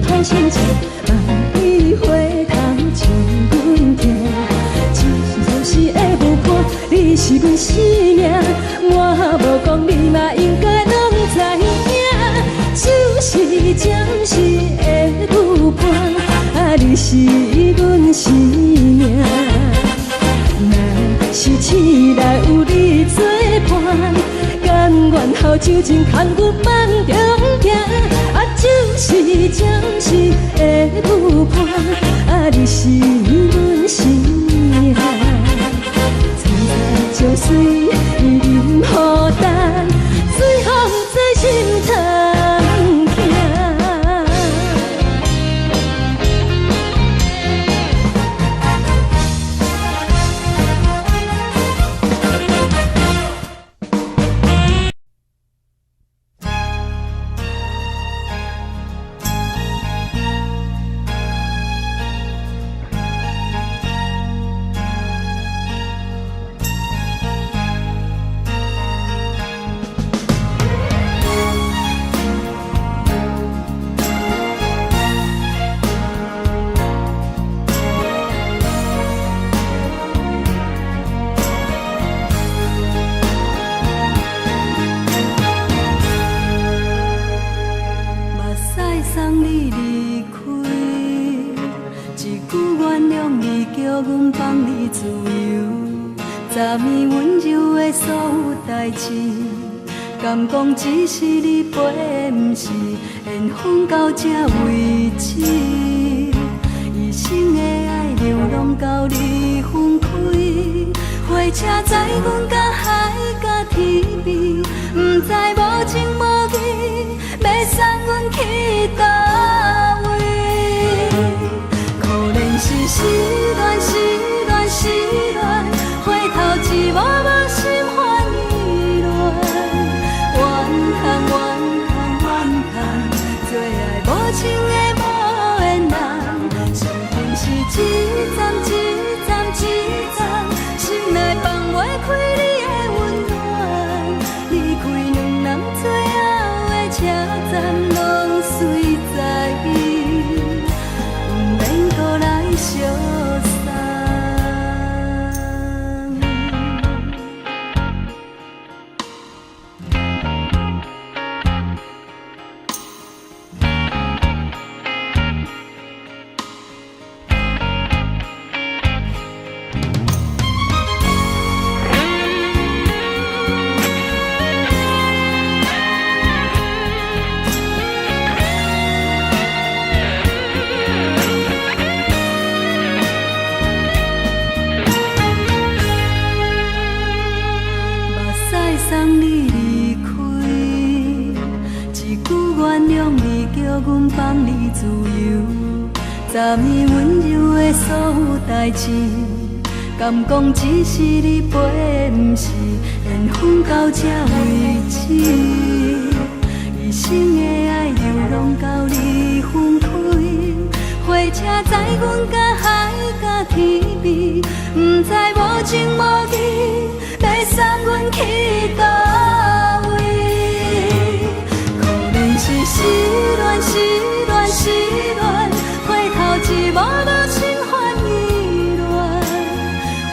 头心情，万里回头唱阮听。生命，我无讲你嘛应该拢知影，就是暂时的舞伴，你是阮生命。若是醒来有你作伴，甘愿好像情牵阮梦中行，就是暂时的舞伴，你是阮生命。将水饮予淡，水风在心头行。敢讲只是你陪，不是缘分到这为止。一生的爱流浪到你分开，火车载阮甲海甲天边，不知无情无义，要送阮去倒位？可怜是失恋，失恋，失恋，回头一幕幕心烦意乱。怨叹，最爱无情的无缘人，上天是一站一站一站，心内放袂开你的温暖。离开两人最后的车站，拢随在，不免搁来相送。昨暝温柔的所有代志，敢讲只是你陪，不是缘分到这为止。一生的爱流浪到你分开，火车载阮甲海甲天边，不知无情无义，要送阮去倒位？可怜是失恋，失恋，失恋。回头一幕幕心烦意乱，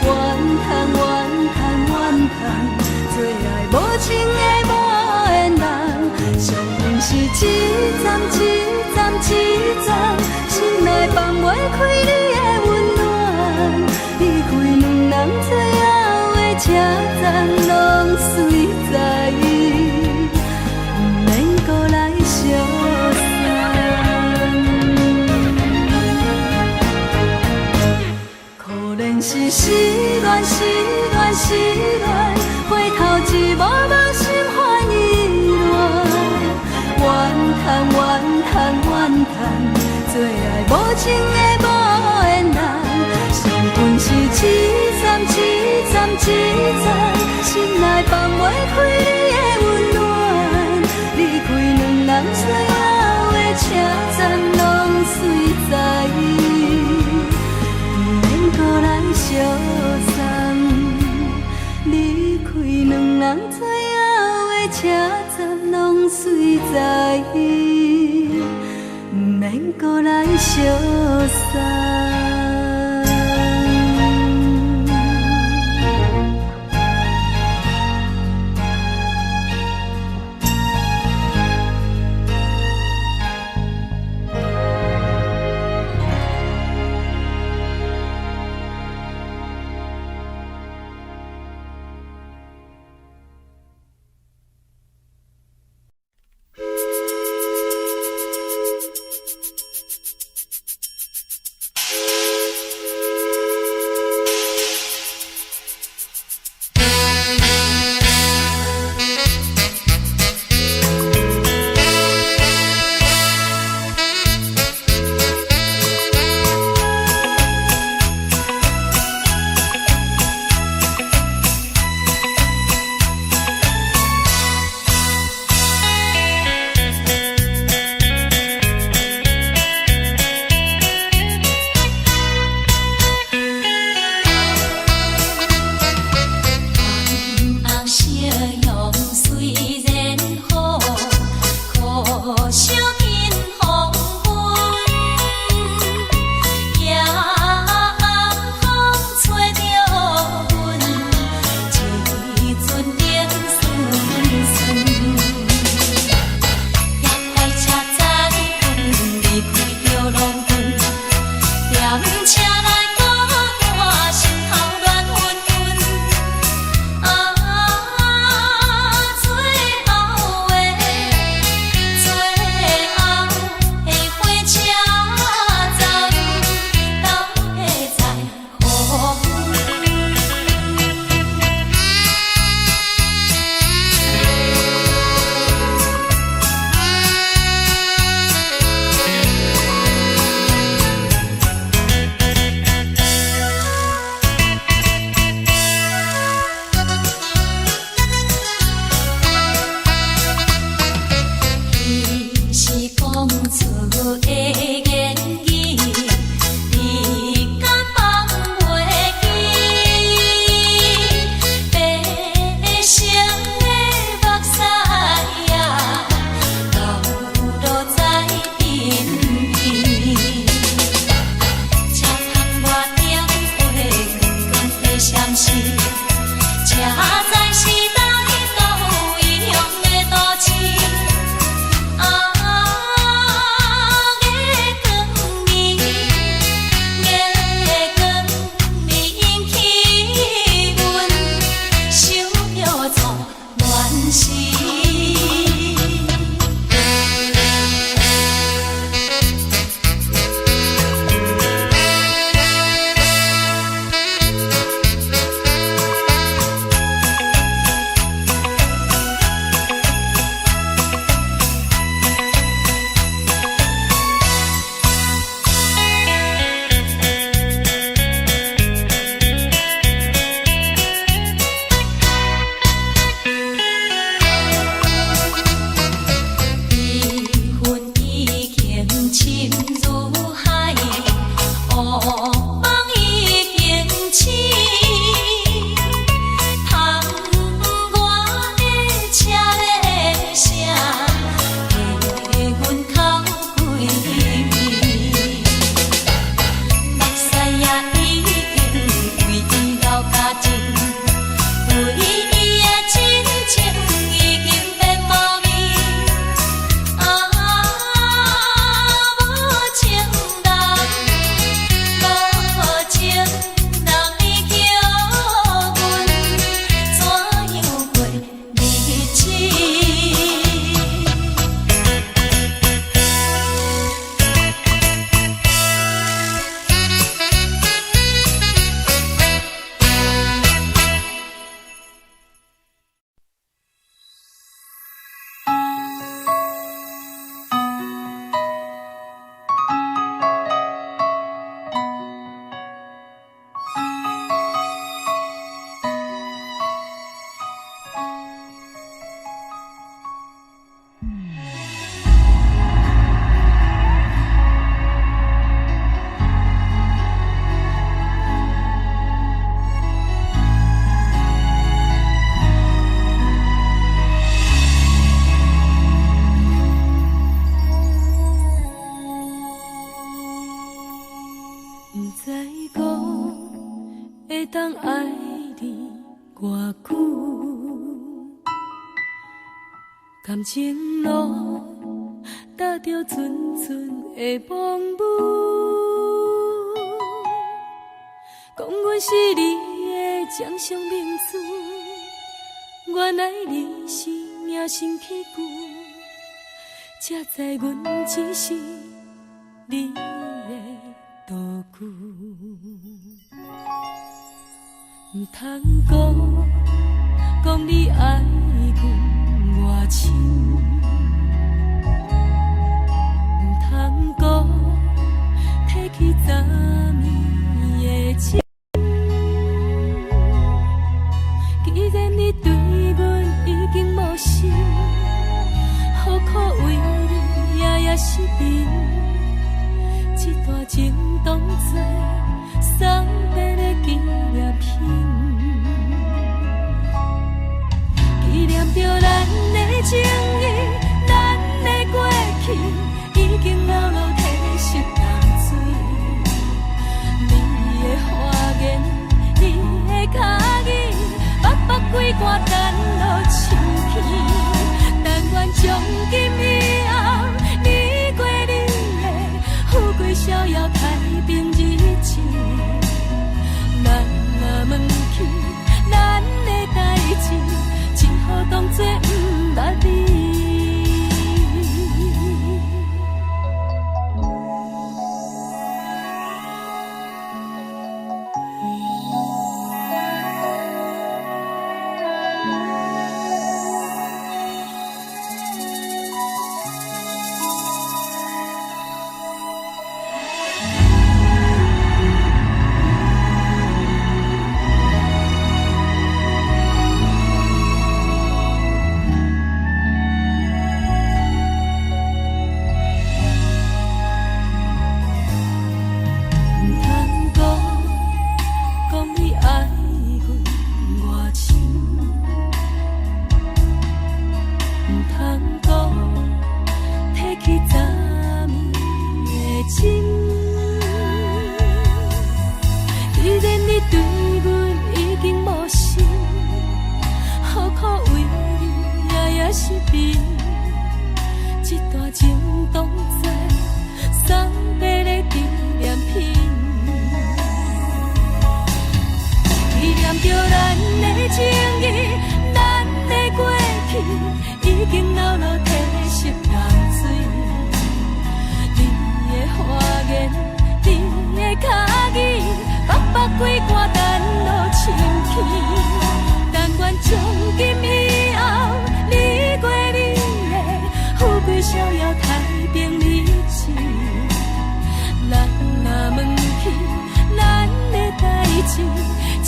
怨叹，最爱无情的无缘人，上天是一站一站一站，心内放袂开你的温暖。离开两人最后的车站，拢随在，不免搁来相送。是失恋，失恋，失恋，回头一幕幕心烦意乱。怨叹，最爱无情的无缘人。上天是一站一站一站，心内放袂开你的温暖。离开两人最后的车站，拢随在。相送，离开两人最后的车站，拢随在，不免搁来相送。浪虽然好，可惜因黄昏，夜风吹着阮，一阵冷酸酸。也快车载阮离开着浪群，踮车来孤单，心头乱纷纷。最后的火车走，到底在何方？伊是讲出的言语，你敢放袂记？白成的目屎啊，流落在身边。车窗外点火，光的闪烁，车载时代到异乡的都市。月光引起阮想着错乱世。当爱你偌久，感情路踏着阵阵的风雨，讲阮是你的掌上明珠，原来你是命生起句，才知阮只是你的道具。唔通讲你爱阮偌深，唔通讲提起昨暝的情。既然你对阮已经无心，何苦为你夜夜失眠？这段情当作送别的纪念品，纪念情意，咱的过去已经老老褪色淡水。你的花言，你的脚语，目目几挂等落深去。但愿从今以后，你过你的富贵逍遥太平日子。咱若问起咱的代志，只好当作不捌你。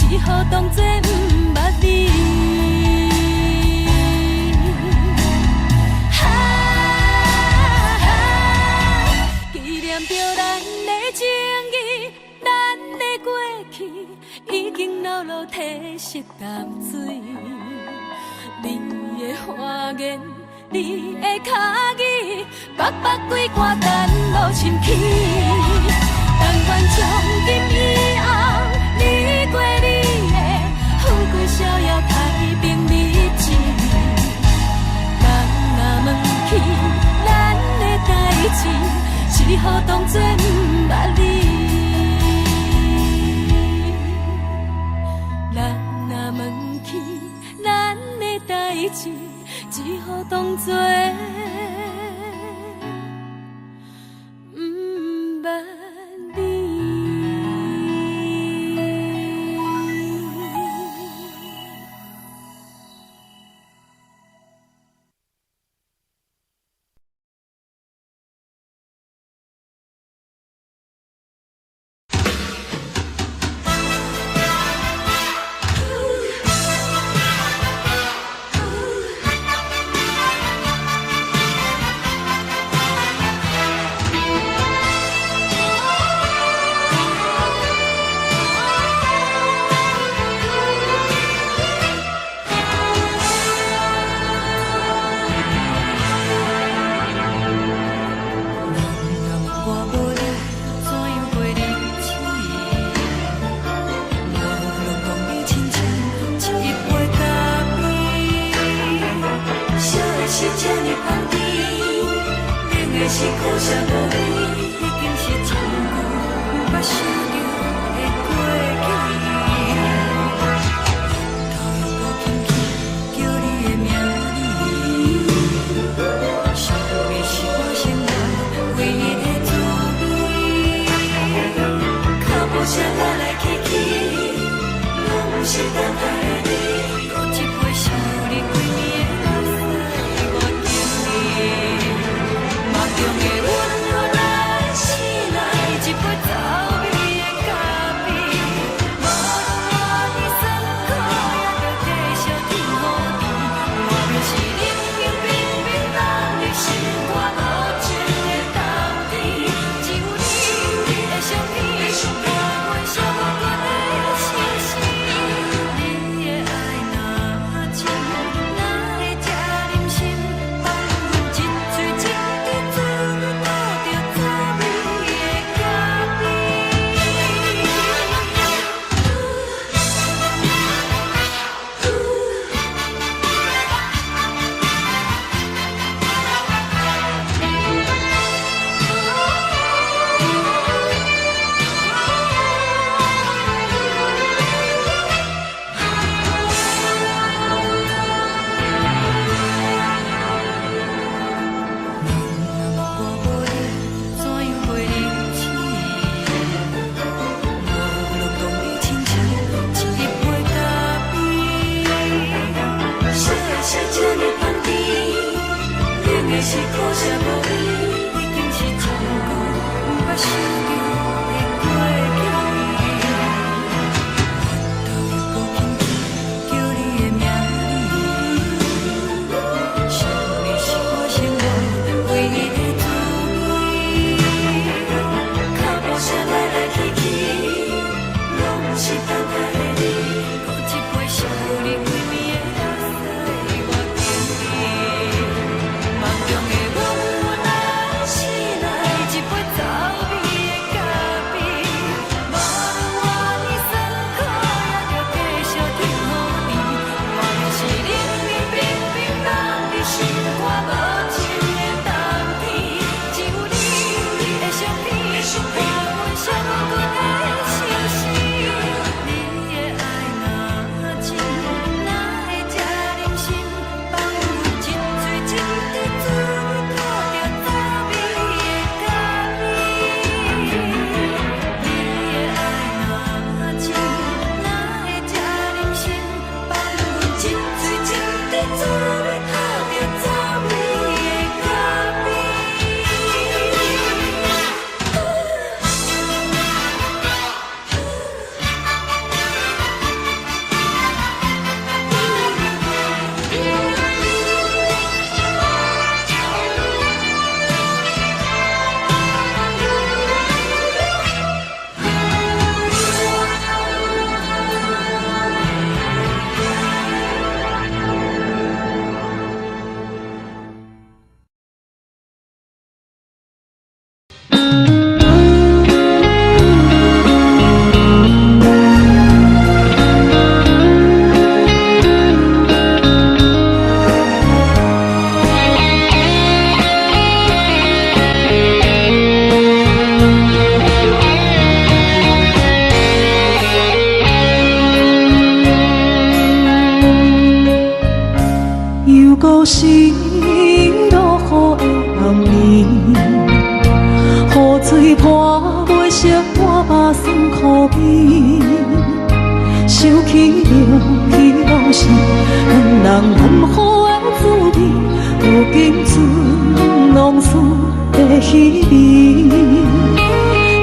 只好当作不捌你。纪念着咱的情谊，咱的过去已经老老褪色淡水。你的花言，你的脚语，目目几挂等落深去。但愿从今以后，你过你的富贵逍遥太平日子。咱若问起咱的代志，只好当作不捌你。咱若问起咱的代志，只好当作不捌你。是苦涩无味，已经是一句不捌想着的过去。头又搁轻轻叫你的名字，想的是我生活唯一的滋味。脚步声来来去去，拢是等待你，搁一杯烧你几年的目屎，我敬你。梦中的温柔来是咱。是苦涩无味，已经是一句不捌想着的过去。我头又无轻轻叫你的名字，想你是我生活唯一的滋味。脚步声来来去去，拢是等待的你，搁一杯烧你归暝的垃圾我敬你。梦中的阮若醒来，一杯走味的咖啡，无论我呢酸苦，也着继续甜乎甜。我就是冷冷冰冰放伫心肝无情的冬天，只有你的相片，画阮寂寞阮的相思。你的爱若真，哪会这忍心放阮一醉一滴滋味，吐着走味的咖啡？你的爱若真，哪会这忍心放阮一醉一滴滋味，吐着走味的咖啡？又搁是落雨的暗暝，雨水泼袂熄我目酸苦味，想起着彼拢是阮人难好的滋味，如今存拢输的稀微，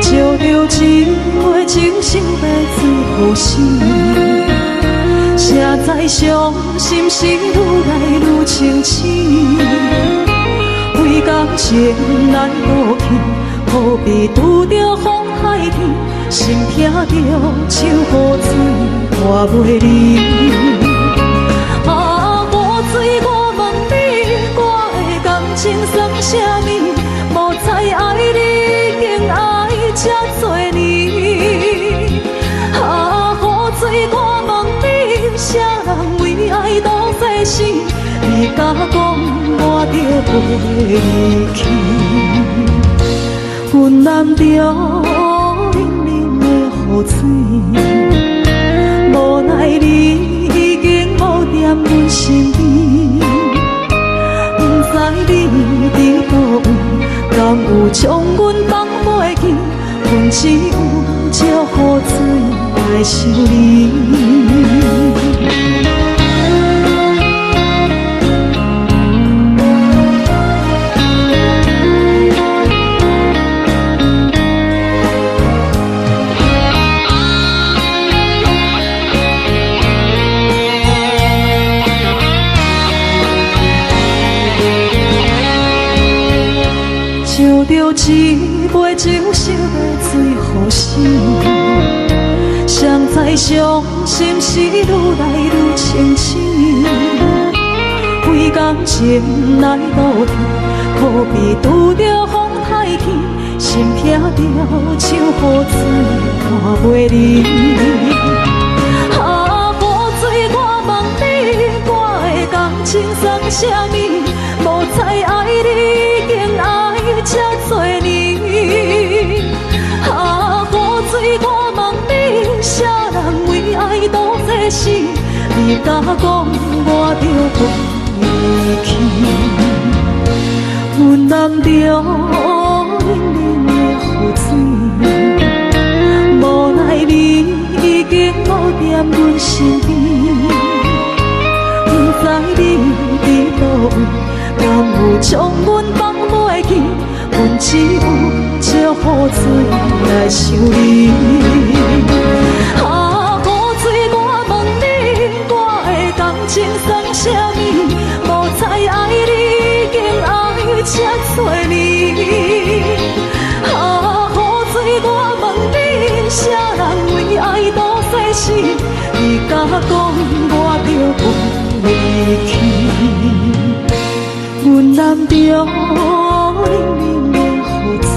照着一杯情深的醉好心。谁知伤心事愈来愈清醒，为感情来落去，何必拄着风海天，心痛着手雨水拖袂离。啊，雨水我问你，我的感情算啥物？无知爱你竟爱这多年。啊，雨水我问你，啥人为爱赌世事？你甲讲我着袂离去，阮淋着冷冷的雨水，无奈你已经无踀阮身边，不知你伫倒位，敢有将阮放袂记？阮只有借雨水来想你。烧着一杯酒烧的醉好心，谁知伤心事愈来愈清醒，为感情来落去，何必拄着风太天，心痛着手雨水拖袂离。啊，雨水我问你，我的感情算啥物？无知爱你竟爱这多年。啊，雨水我问你，啥人为爱赌这事？你甲讲我着袂离去，阮淋着冷冷的雨水，无奈你已经无踀阮身边，不知你伫倒位，敢有有将阮放袂记，阮只有借雨水来想你。啊，雨水，我问你，我会当情算啥物？无再爱你，竟爱这多年。啊，雨水，我问你，啥人为爱赌世事？你甲讲我着袂离去。阮男着冷冷雨水，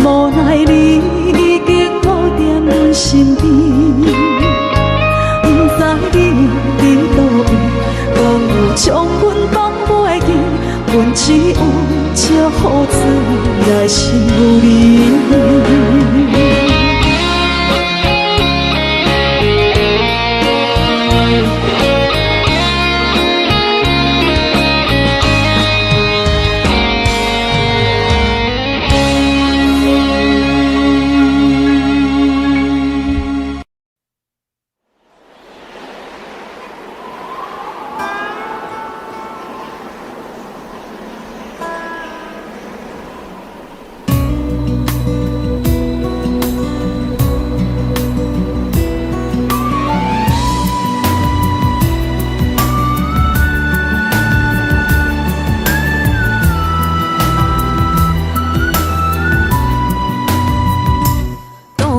无奈你已经无踮阮身边，不知你伫倒位，讲有将阮放袂记，阮只有借雨水来想你。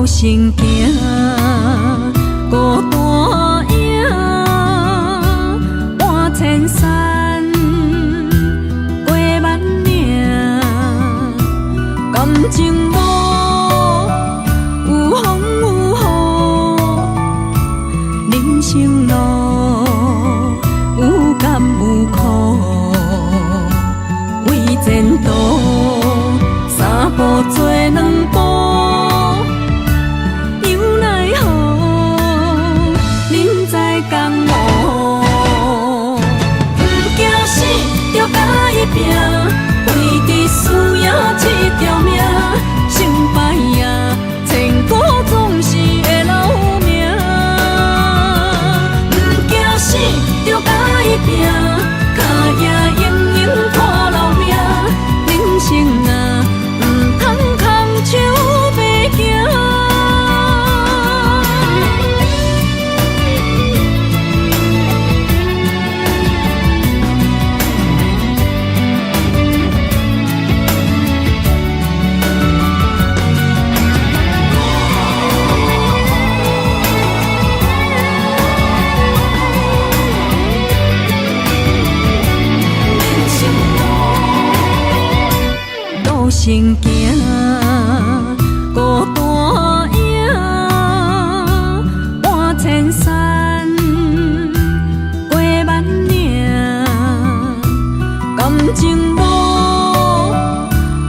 行行孤单影，半千山，过万岭，感情路有风有雨，人生路有甘有苦，为前途三步做两步。拼，为伫输赢这条命，成败赢，千古总是会留名。不惊死，着甲伊拼，脚也硬硬看留名。人生啊，唔通空手白行。行行孤单影，半千山，过万岭，感情路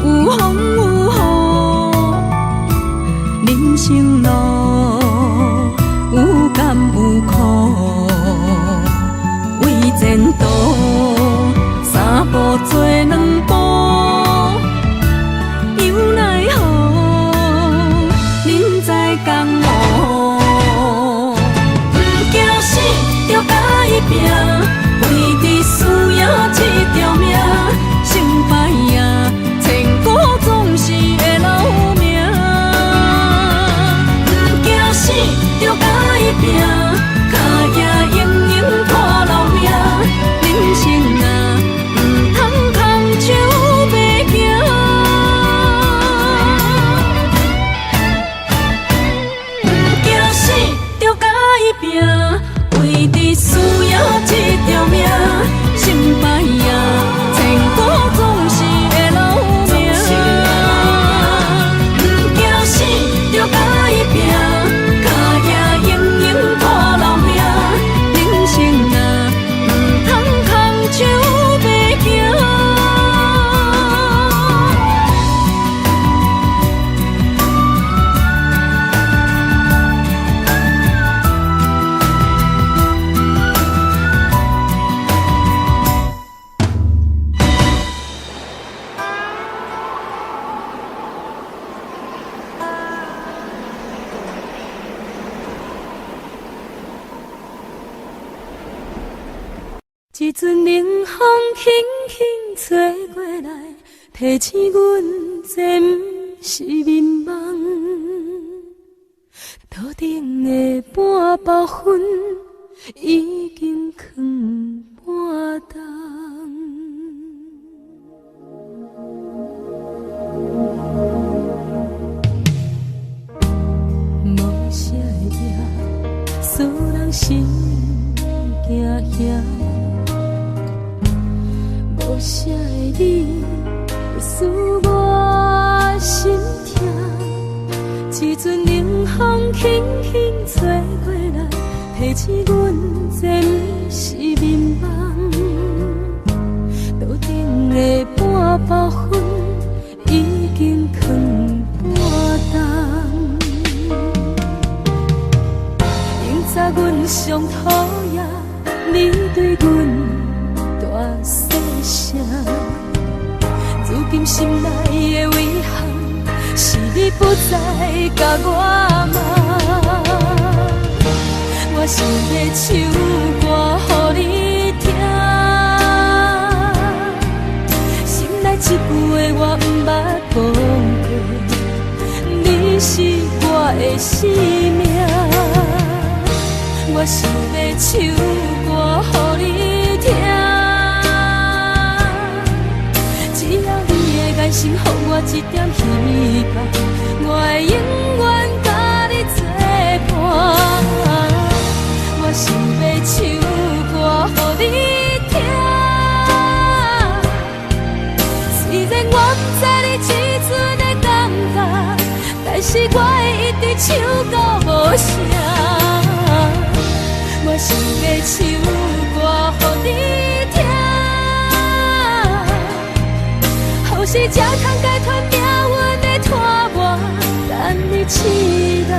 有风有雨，人生路有甘有苦，为前途三步做两步。江湖，不惊死，着甲伊拼，为伫输赢这条命，成败赢，千古总是会留名。不惊死，着甲伊拼，脚也硬硬看留名。人生啊，唔通空一阵冷风轻轻吹过来，提醒阮这不是眠梦。头顶的半包云已经藏半冬。无啥会夜，使人心惊惊。无啥的你，使我心痛。一阵冷风轻轻吹过来，提醒阮这不是眠梦。头顶的半包云已经藏半冬。明早阮上讨厌你对阮大细声，如今心内的遗憾，是你不再甲我骂。我想要唱歌予你听，心内一句话我不捌讲过，你是我的生命。我想要唱歌予你听，只要你的眼神予我一点希望，我会永远甲你作伴。我想要唱歌予你听，虽然我不知你这阵的感觉，但是我会一直唱到无声。我想要唱歌予你听，后世才通解脱命运的拖磨，等你起来，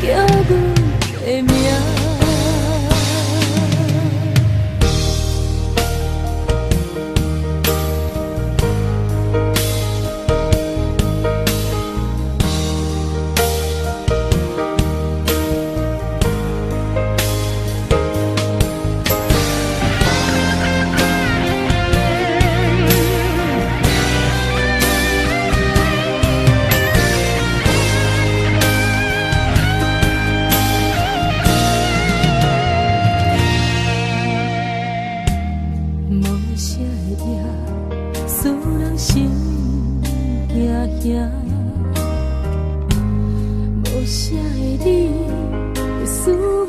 叫阮的名。无啥的你，使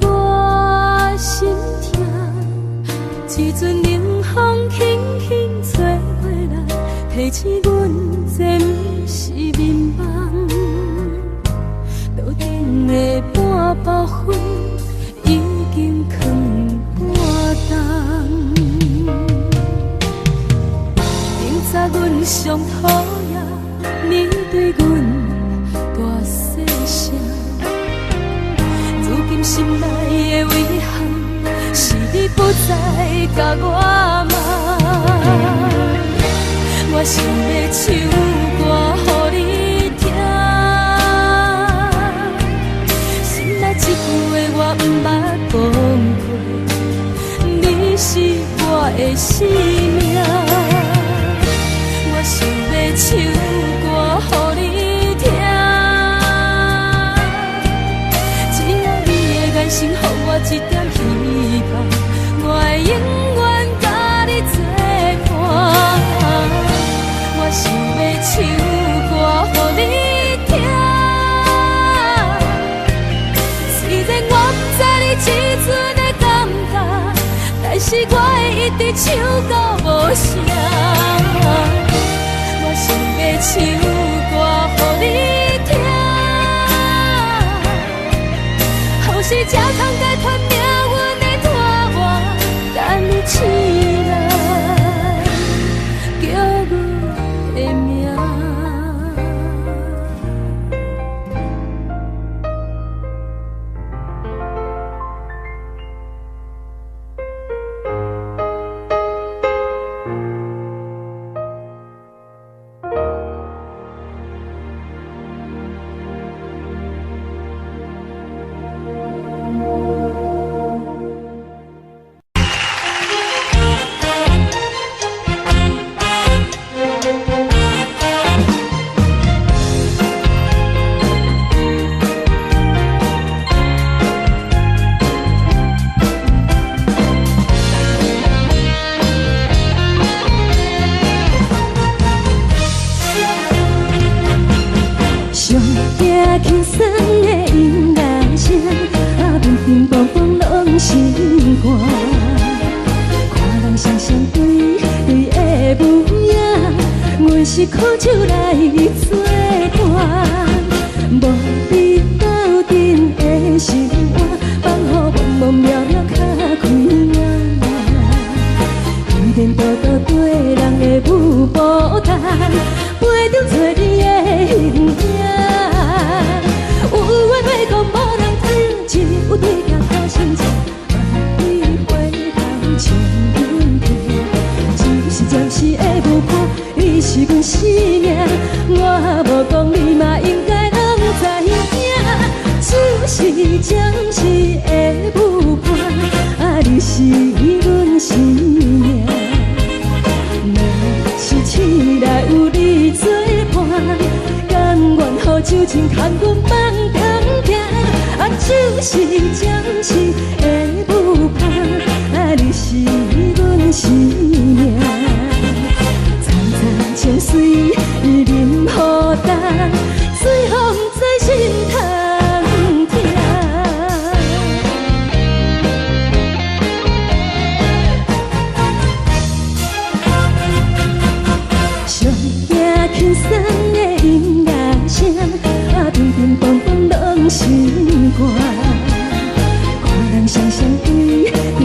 我心痛。一阵冷风轻轻吹过来，提醒阮这不是眠梦。头顶的半包云已经藏半冬。明早阮上讨厌你对阮大细声，如今心内的遗憾，是你不再甲我骂。我想要唱歌予你听，心内一句话我不捌讲过，你是我的生命。我想要唱歌予你听，只要你的眼神予我一点希望，我会永远甲你作伴。我想要唱歌予你听，虽然我不知你这阵的感觉，但是我会一直唱到无声。我想要唱歌予你听，后世才通解脱命运的拖磨，等你起来，叫阮的名。人双双对对的模样，阮是苦酒来作伴。无你斗阵的心肝，放予茫茫渺渺较开眼。一点多多对人的舞步弹，陪着做你的形影。有话要讲无人听，只有对镜头先唱，万里回头将阮听。只是暂时的舞伴，你是阮生命，我无讲你嘛应该拢知影。只是暂时的舞伴，啊，你是阮生命。是醒来有你作伴，甘愿予酒精牵阮梦中行。啊，就是暂时的舞伴，啊，你是阮生命。层层情水任何担，随风在心头听。上惊轻松的音乐声，啊，乒乒乓乓拢心肝。看人双双对对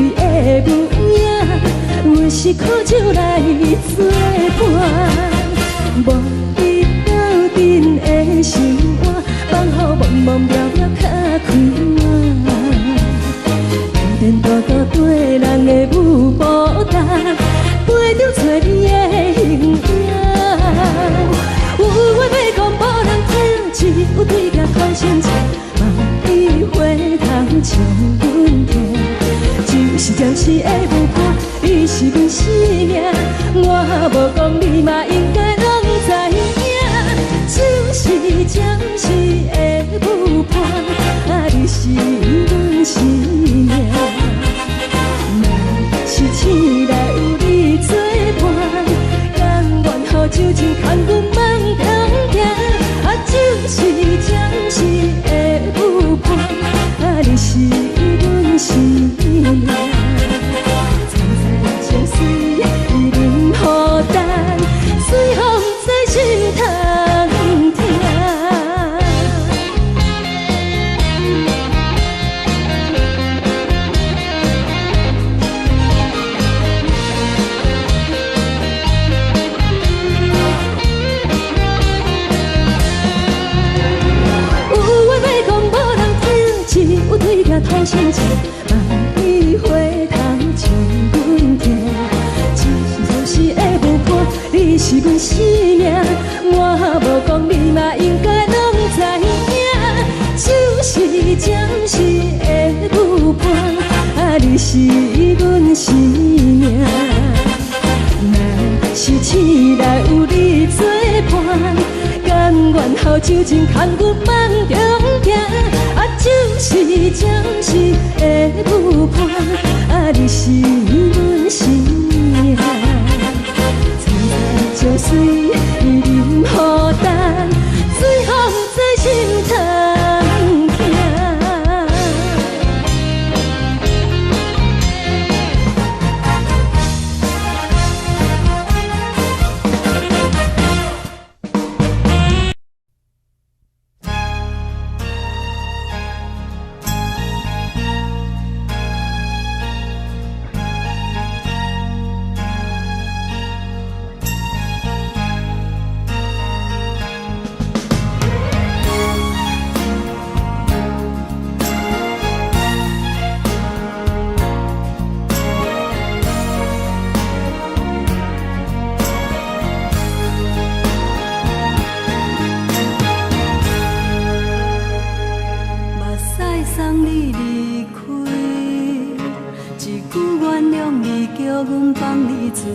的模样，阮是苦酒来作伴。无你斗阵的心肝，放予茫茫渺渺较开眼。一点多多对人的舞步弹，陪着做你的形影。有话要讲无人听，只有对镜头先唱，万里回头将阮听。就是暂时的舞伴，你是阮生命，我无讲你嘛应该拢知影。就是暂时的舞伴，啊，你是阮生命。是醒来有你作伴，甘愿予酒精牵阮梦中行。啊，就是暂时的舞伴，啊，你是阮生命。层层情水任何担，随风在心头听。头先唱，万里回头将阮听。只是暂时的舞伴，你是阮生命，我无讲你嘛应该拢知影。就是暂时的舞伴，啊，你是阮生命。若是醒来有你作伴，甘愿予酒精牵阮梦中行。啊，就是暂时的舞伴，啊，你是阮生命。层层情水任何担，随风在心头听。叫阮放你自由，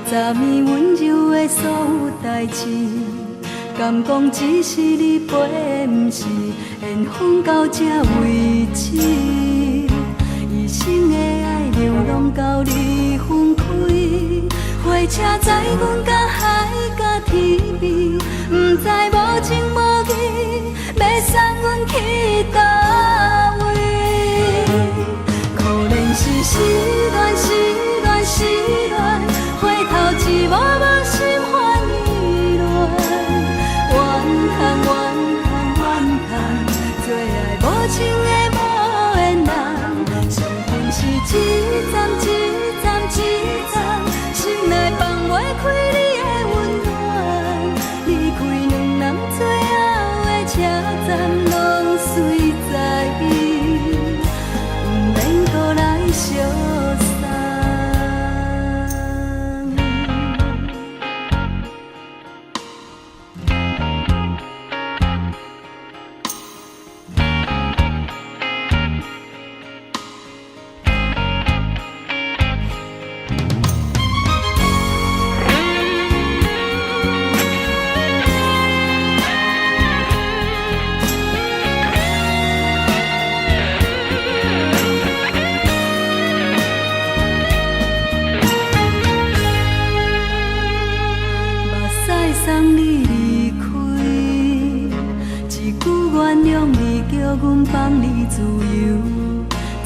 昨暝温柔的所有代志，敢讲只是你陪，不是缘分到这为止。一生的爱流浪到你分开，火车载阮到海角天边，不知无情无义，要送阮去倒位？可能是失恋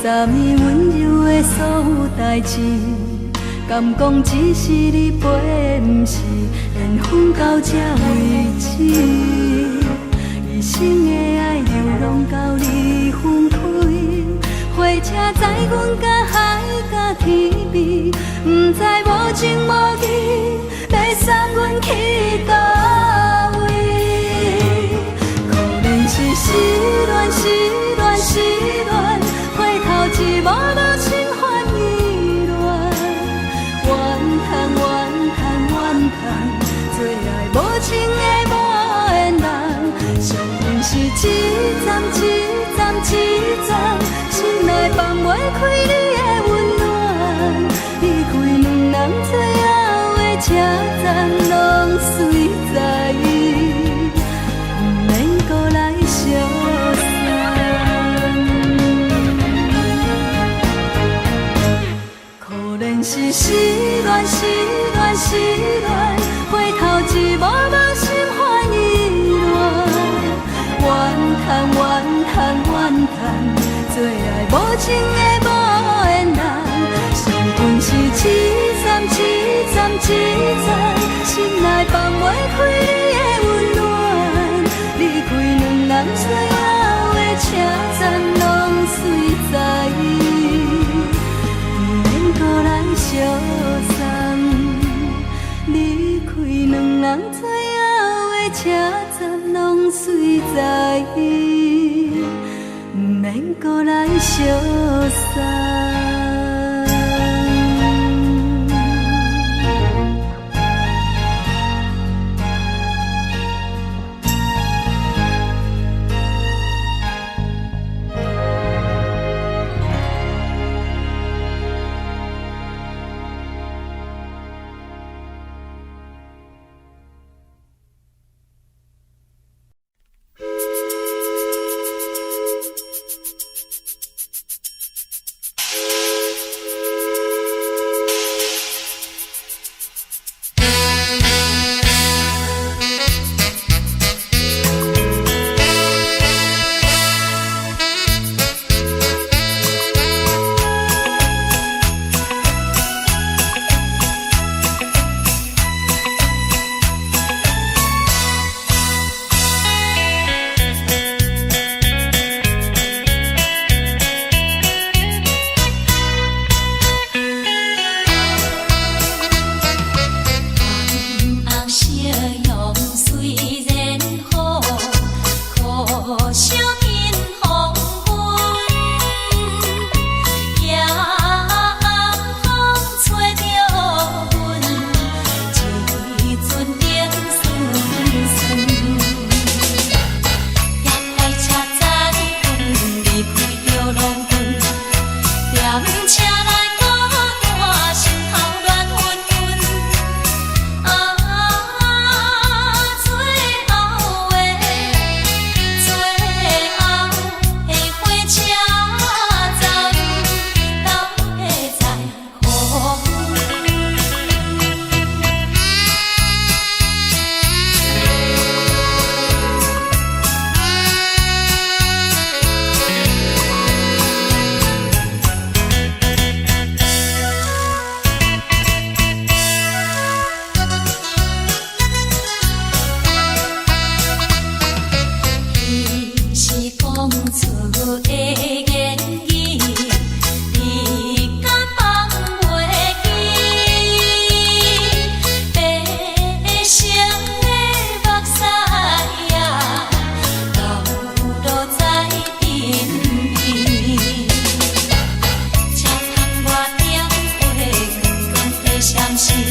昨暝温柔的所有代志，敢讲只是你陪，不是缘分到这为止。一生的爱流浪到你分开，火车载阮甲海甲天边，不知无情无义，要送阮去倒位？可能是失恋，失恋，失恋，回头一幕幕心烦意乱，怨叹，怨叹，怨叹，最爱无情的无缘人，上恨是一站一站一站，心内放袂开你的温暖，离开两人最后的车站，拢随在伊，不免搁来相送。可能是失恋，失恋，失恋，回头一幕幕心烦意乱，怨叹，怨叹，怨叹，最爱无情的无缘人，上恨是一站一站一站，心内放袂开你的温暖，离开两人最后的车站，拢随在伊，不免搁来相送。离开两人最后的车站，拢随在伊，不免搁来相送。相信。